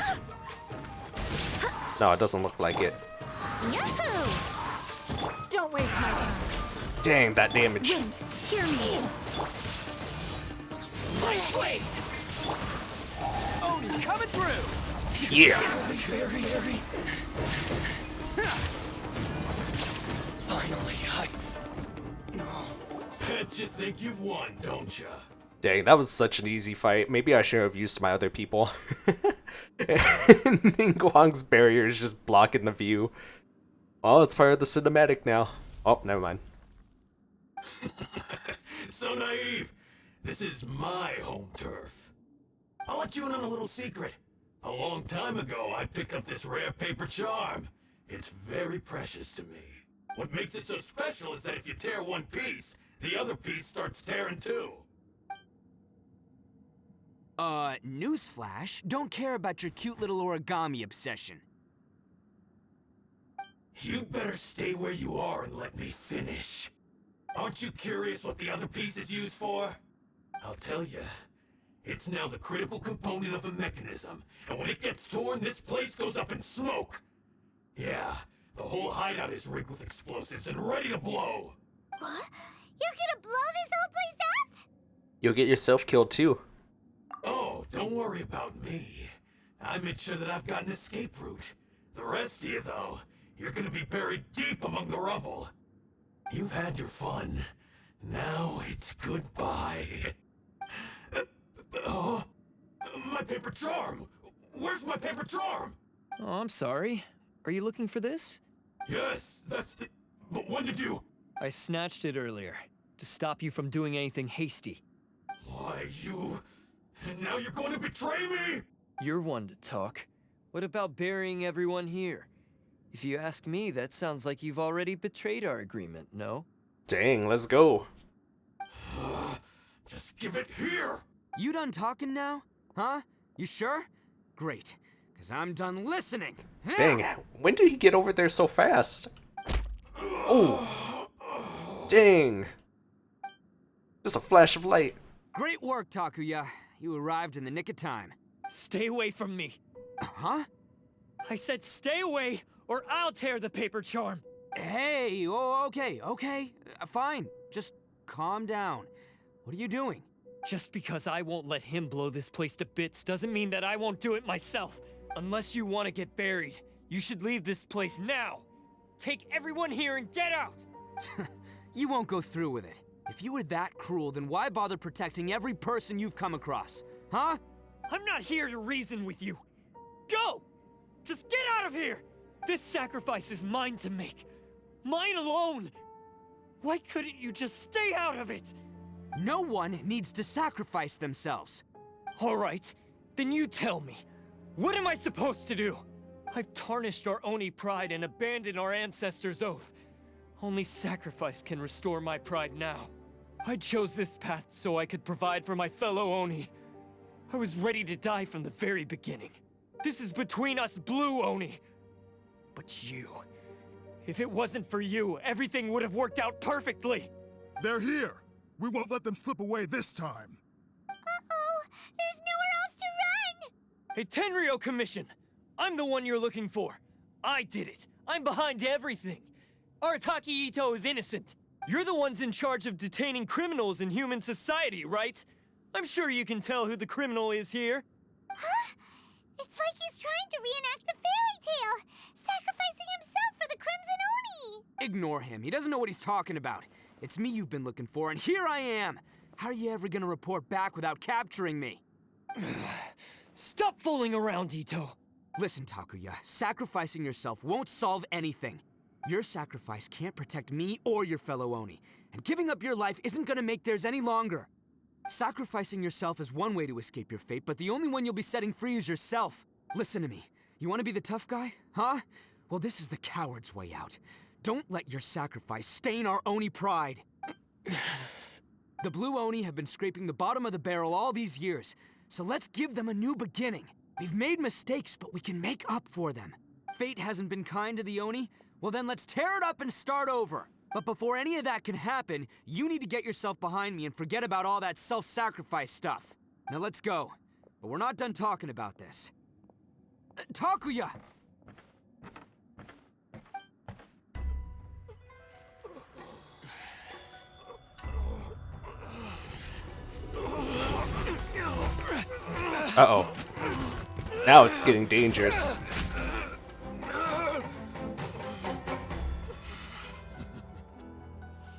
No, it doesn't look like it. Yahoo! Don't waste my time. Dang, that damage. Wind, hear me. My blade. Oni coming through. Yeah. Finally, Bet you think you've won, don't ya? Dang, that was such an easy fight. Maybe I should have used my other people. And Guang's barrier is just blocking the view. Well, it's part of the cinematic now. Oh, never mind. So naive. This is my home turf. I'll let you in on a little secret. A long time ago, I picked up this rare paper charm. It's very precious to me. What makes it so special is that if you tear one piece, the other piece starts tearing too. Newsflash, don't care about your cute little origami obsession. You'd better stay where you are and let me finish. Aren't you curious what the other piece is used for? I'll tell you. It's now the critical component of a mechanism, and when it gets torn, this place goes up in smoke. Yeah, the whole hideout is rigged with explosives and ready to blow. What? You're gonna blow this whole place up? You'll get yourself killed too. Oh, don't worry about me. I made sure that I've got an escape route. The rest of you, though, you're gonna be buried deep among the rubble. You've had your fun. Now it's goodbye. My paper charm! Where's my paper charm? Oh, I'm sorry. Are you looking for this? Yes, that's... But when did you... I snatched it earlier, to stop you from doing anything hasty. Why, you... And now you're going to betray me? You're one to talk. What about burying everyone here? If you ask me, that sounds like you've already betrayed our agreement, no? Dang, let's go. Just give it here! You done talking now? Huh? You sure? Great, because I'm done listening. Dang, when did he get over there so fast? Oh, dang. Just a flash of light. Great work, Takuya. You arrived in the nick of time. Stay away from me. Huh? I said stay away, or I'll tear the paper charm. Hey, oh, okay. Fine. Just calm down. What are you doing? Just because I won't let him blow this place to bits doesn't mean that I won't do it myself. Unless you want to get buried, you should leave this place now. Take everyone here and get out! You won't go through with it. If you were that cruel, then why bother protecting every person you've come across? Huh? I'm not here to reason with you. Go! Just get out of here! This sacrifice is mine to make. Mine alone! Why couldn't you just stay out of it? No one needs to sacrifice themselves. All right, then you tell me. What am I supposed to do? I've tarnished our Oni pride and abandoned our ancestors' oath. Only sacrifice can restore my pride now. I chose this path so I could provide for my fellow Oni. I was ready to die from the very beginning. This is between us blue Oni. But you... If it wasn't for you, everything would have worked out perfectly. They're here. We won't let them slip away this time. Uh-oh! There's nowhere else to run! Hey, Tenryo Commission! I'm the one you're looking for. I did it. I'm behind everything. Arataki Itto is innocent. You're the ones in charge of detaining criminals in human society, right? I'm sure you can tell who the criminal is here. Huh? It's like he's trying to reenact the fairy tale, sacrificing himself for the Crimson Oni! Ignore him. He doesn't know what he's talking about. It's me you've been looking for, and here I am! How are you ever gonna report back without capturing me? Stop fooling around, Itto. Listen, Takuya, sacrificing yourself won't solve anything. Your sacrifice can't protect me or your fellow Oni, and giving up your life isn't gonna make theirs any longer. Sacrificing yourself is one way to escape your fate, but the only one you'll be setting free is yourself. Listen to me. You want to be the tough guy, huh? Well, this is the coward's way out. Don't let your sacrifice stain our Oni pride. The Blue Oni have been scraping the bottom of the barrel all these years, so let's give them a new beginning. We've made mistakes, but we can make up for them. Fate hasn't been kind to the Oni? Well then let's tear it up and start over. But before any of that can happen, you need to get yourself behind me and forget about all that self-sacrifice stuff. Now let's go. But we're not done talking about this. Takuya! Uh-oh. Now it's getting dangerous.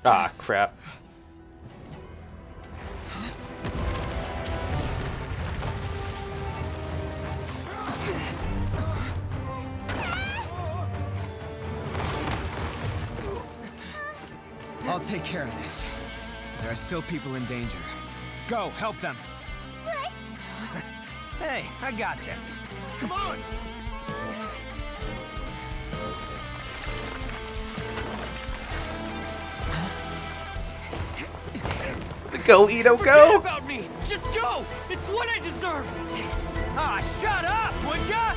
Ah, crap. I'll take care of this. There are still people in danger. Go, help them. What? Hey, I got this. Come on! Go, Itto, Forget go! about me! Just go! It's what I deserve! Ah, shut up, would ya?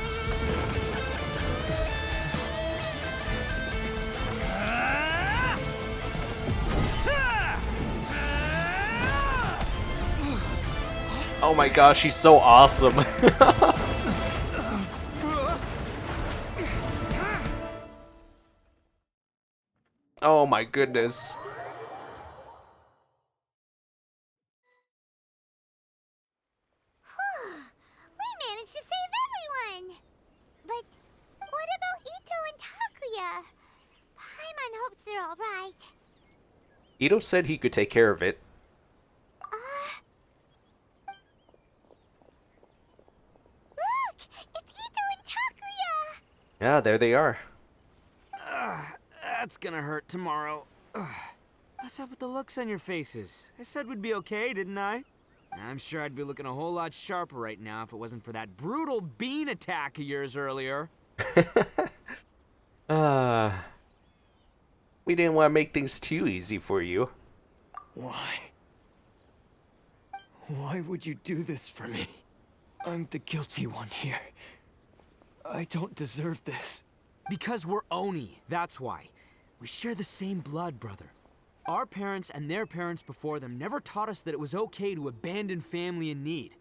Oh my gosh, he's so awesome. Oh my goodness. We managed to save everyone! But what about Itto and Takuya? Paimon hopes they're alright. Itto said he could take care of it. Look! It's Itto and Takuya! Yeah, there they are. That's gonna hurt tomorrow. What's up with the looks on your faces? I said we'd be okay, didn't I? I'm sure I'd be looking a whole lot sharper right now if it wasn't for that brutal bean attack of yours earlier. We didn't want to make things too easy for you. Why? Why would you do this for me? I'm the guilty one here. I don't deserve this. Because we're Oni, that's why. We share the same blood, brother. Our parents and their parents before them never taught us that it was okay to abandon family in need.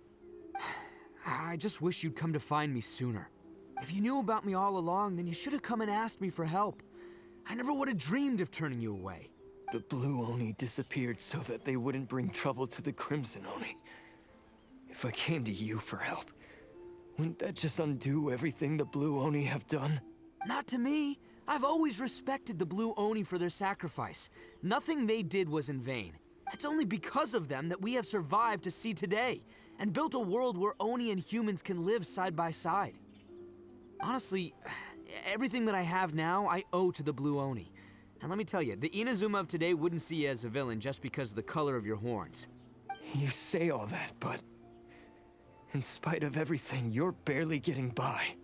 I just wish you'd come to find me sooner. If you knew about me all along, then you should have come and asked me for help. I never would have dreamed of turning you away. The Blue Oni disappeared so that they wouldn't bring trouble to the Crimson Oni. If I came to you for help, wouldn't that just undo everything the Blue Oni have done? Not to me. I've always respected the Blue Oni for their sacrifice. Nothing they did was in vain. It's only because of them that we have survived to see today, and built a world where Oni and humans can live side by side. Honestly, everything that I have now, I owe to the Blue Oni. And let me tell you, the Inazuma of today wouldn't see you as a villain just because of the color of your horns. You say all that, but in spite of everything, you're barely getting by.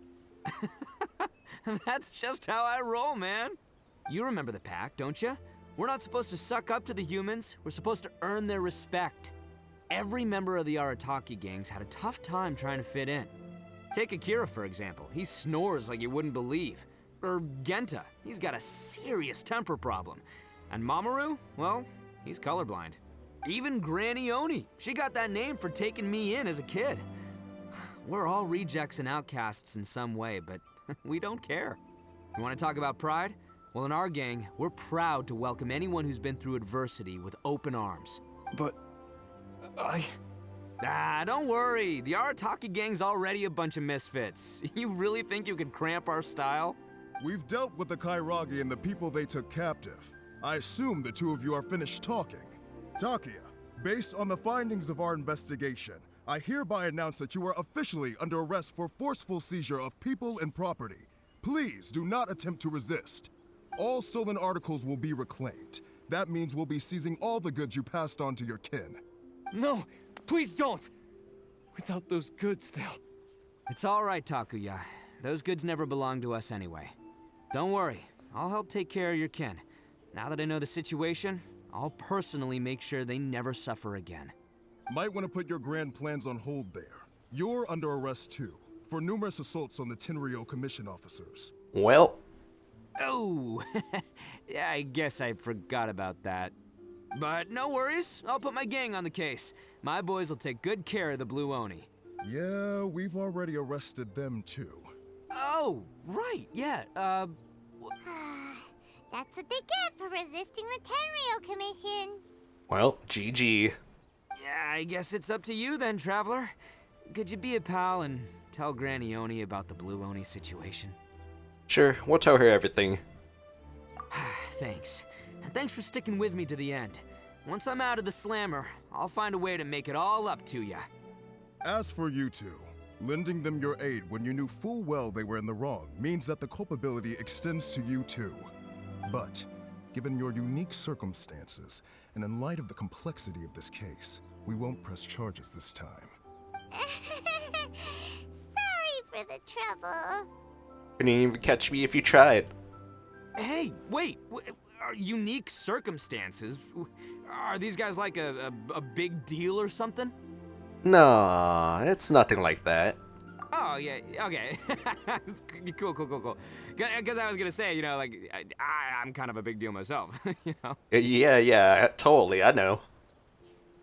That's just how I roll, man. You remember the pact, don't you? We're not supposed to suck up to the humans. We're supposed to earn their respect. Every member of the Arataki gangs had a tough time trying to fit in. Take Akira, for example. He snores like you wouldn't believe. Or Genta. He's got a serious temper problem. And Mamoru? Well, he's colorblind. Even Granny Oni. She got that name for taking me in as a kid. We're all rejects and outcasts in some way, but we don't care. You want to talk about pride? Well, in our gang, we're proud to welcome anyone who's been through adversity with open arms. But... Don't worry. The Arataki gang's already a bunch of misfits. You really think you could cramp our style? We've dealt with the Kairagi and the people they took captive. I assume the two of you are finished talking. Takia, based on the findings of our investigation, I hereby announce that you are officially under arrest for forceful seizure of people and property. Please do not attempt to resist. All stolen articles will be reclaimed. That means we'll be seizing all the goods you passed on to your kin. No, please don't! Without those goods, they'll... It's all right, Takuya. Those goods never belonged to us anyway. Don't worry, I'll help take care of your kin. Now that I know the situation, I'll personally make sure they never suffer again. Might want to put your grand plans on hold there. You're under arrest too, for numerous assaults on the Tenryo Commission officers. Well. Oh, yeah, I guess I forgot about that. But no worries, I'll put my gang on the case. My boys will take good care of the Blue Oni. Yeah, we've already arrested them too. Oh, right, yeah, That's what they get for resisting the Tenryo Commission. Well, GG. Yeah, I guess it's up to you then, Traveler. Could you be a pal and tell Granny Oni about the Blue Oni situation? Sure, we'll tell her everything. Thanks. And thanks for sticking with me to the end. Once I'm out of the slammer, I'll find a way to make it all up to ya. As for you two, lending them your aid when you knew full well they were in the wrong means that the culpability extends to you too. But, given your unique circumstances, and in light of the complexity of this case, we won't press charges this time. Sorry for the trouble. Couldn't even catch me if you tried. Hey, wait! Unique circumstances? Are these guys like a big deal or something? No, it's nothing like that. Oh, yeah, okay. Cool. Because I was gonna say, you know, like, I'm kind of a big deal myself, you know? Yeah, totally, I know.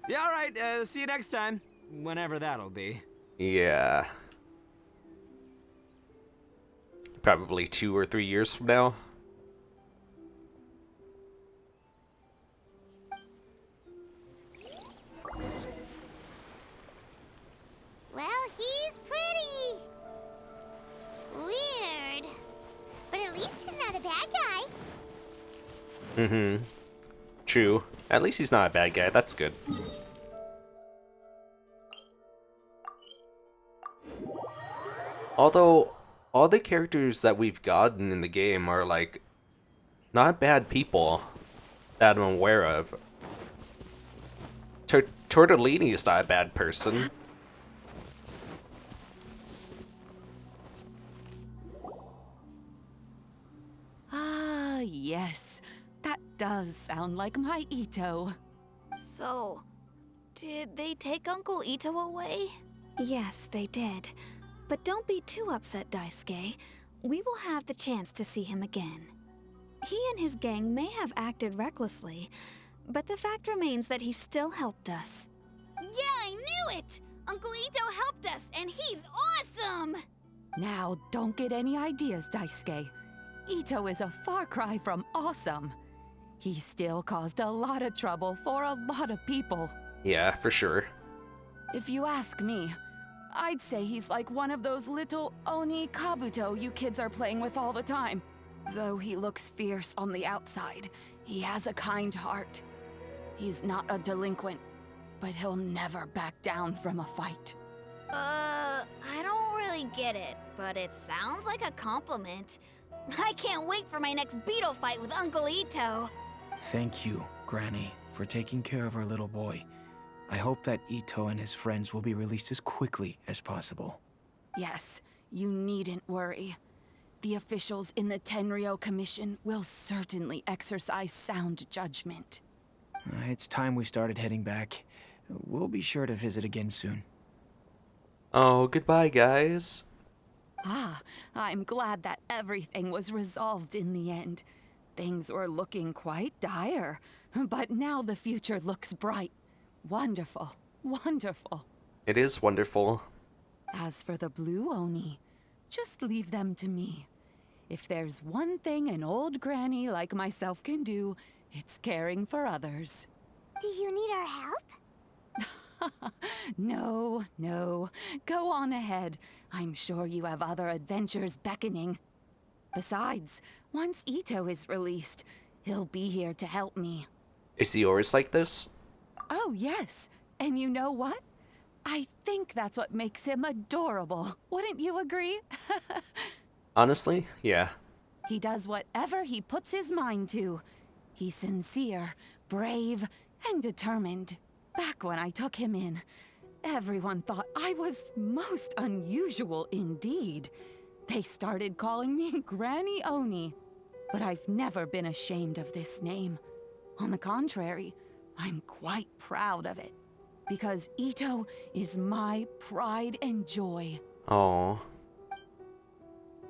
Yeah, alright, see you next time. Whenever that'll be. Yeah. Probably 2 or 3 years from now. Well, he's pretty. Weird. But at least he's not a bad guy. Mm-hmm. True. At least he's not a bad guy, that's good. Although, all the characters that we've gotten in the game are, like, not bad people that I'm aware of. Tortellini is not a bad person. Ah, yes. That does sound like my Itto. So, did they take Uncle Itto away? Yes, they did. But don't be too upset, Daisuke. We will have the chance to see him again. He and his gang may have acted recklessly, but the fact remains that he still helped us. Yeah, I knew it! Uncle Itto helped us, and he's awesome! Now, don't get any ideas, Daisuke. Itto is a far cry from awesome. He still caused a lot of trouble for a lot of people. Yeah, for sure. If you ask me, I'd say he's like one of those little Oni Kabuto you kids are playing with all the time. Though he looks fierce on the outside, he has a kind heart. He's not a delinquent, but he'll never back down from a fight. I don't really get it, but it sounds like a compliment. I can't wait for my next beetle fight with Uncle Itto. Thank you, Granny, for taking care of our little boy. I hope that Itto and his friends will be released as quickly as possible. Yes, you needn't worry. The officials in the Tenryo Commission will certainly exercise sound judgment. It's time we started heading back. We'll be sure to visit again soon. Oh, goodbye, guys. Ah, I'm glad that everything was resolved in the end. Things were looking quite dire, but now the future looks bright. Wonderful, wonderful. It is wonderful. As for the Blue Oni, just leave them to me. If there's one thing an old granny like myself can do, it's caring for others. Do you need our help? No, no. Go on ahead. I'm sure you have other adventures beckoning. Besides, once Itto is released, he'll be here to help me. Is he always like this? Oh, yes. And you know what? I think that's what makes him adorable. Wouldn't you agree? Honestly, yeah. He does whatever he puts his mind to. He's sincere, brave, and determined. Back when I took him in, everyone thought I was most unusual indeed. They started calling me Granny Oni. But I've never been ashamed of this name. On the contrary, I'm quite proud of it. Because Itto is my pride and joy. Oh,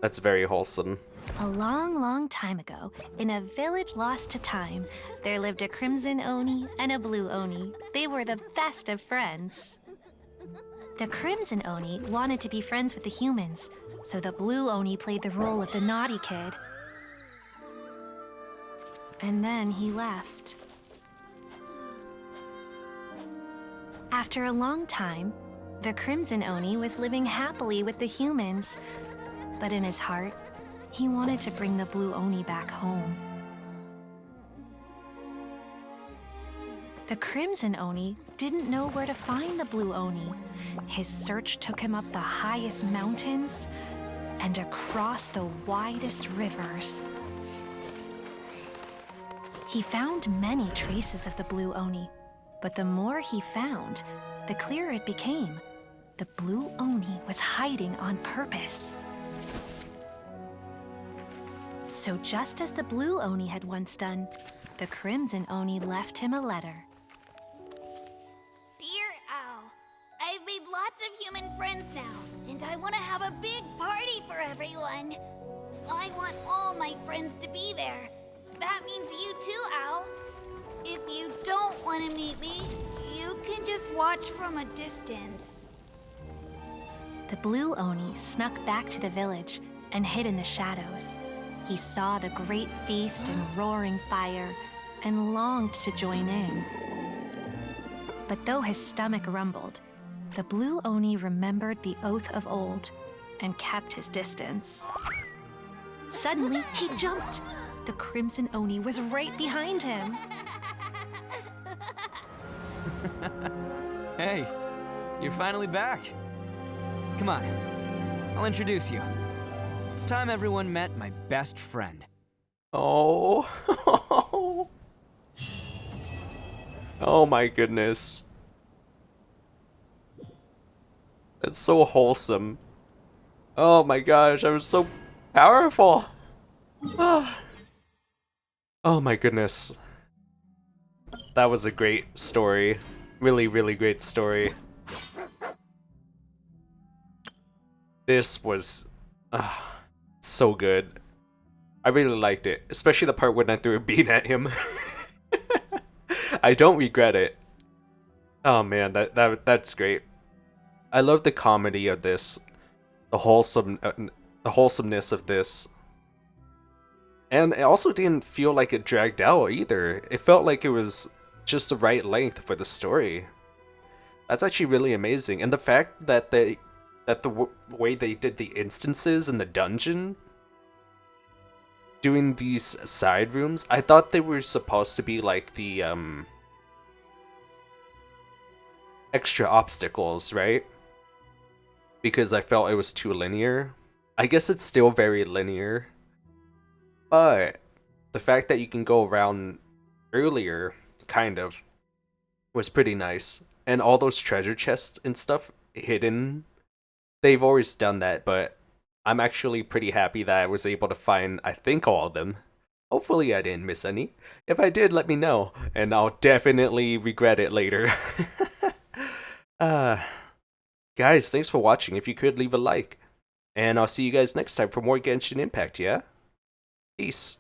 that's very wholesome. A long, long time ago, in a village lost to time, there lived a crimson Oni and a blue Oni. They were the best of friends. The crimson Oni wanted to be friends with the humans, so the blue Oni played the role of the naughty kid. And then he left. After a long time, the crimson Oni was living happily with the humans, but in his heart, he wanted to bring the blue Oni back home. The crimson Oni didn't know where to find the blue Oni. His search took him up the highest mountains and across the widest rivers. He found many traces of the blue Oni, but the more he found, the clearer it became. The blue Oni was hiding on purpose. So just as the blue Oni had once done, the crimson Oni left him a letter. Dear Owl, I've made lots of human friends now, and I want to have a big party for everyone. I want all my friends to be there. That means you too, Owl. If you don't want to meet me, you can just watch from a distance. The blue Oni snuck back to the village and hid in the shadows. He saw the great feast and roaring fire and longed to join in. But though his stomach rumbled, the blue Oni remembered the oath of old and kept his distance. Suddenly, he jumped. The crimson Oni was right behind him. Hey, you're finally back. Come on, I'll introduce you. It's time everyone met my best friend. Oh. Oh my goodness. That's so wholesome. Oh my gosh, I was so powerful. Ah. Oh my goodness. That was a great story. Really, really great story. This was so good. I really liked it, especially the part when I threw a bean at him. I don't regret it. Oh man, that's great. I love the comedy of this, the wholesomeness of this, and it also didn't feel like it dragged out either. It felt like it was just the right length for the story. That's actually really amazing, and the fact that the way they did the instances in the dungeon, doing these side rooms, I thought they were supposed to be like the extra obstacles, right? Because I felt it was too linear. I guess it's still very linear, but the fact that you can go around earlier, kind of, was pretty nice. And all those treasure chests and stuff hidden, they've always done that, but I'm actually pretty happy that I was able to find, I think, all of them. Hopefully I didn't miss any. If I did, let me know, and I'll definitely regret it later. Guys, thanks for watching. If you could, leave a like. And I'll see you guys next time for more Genshin Impact, yeah? Peace.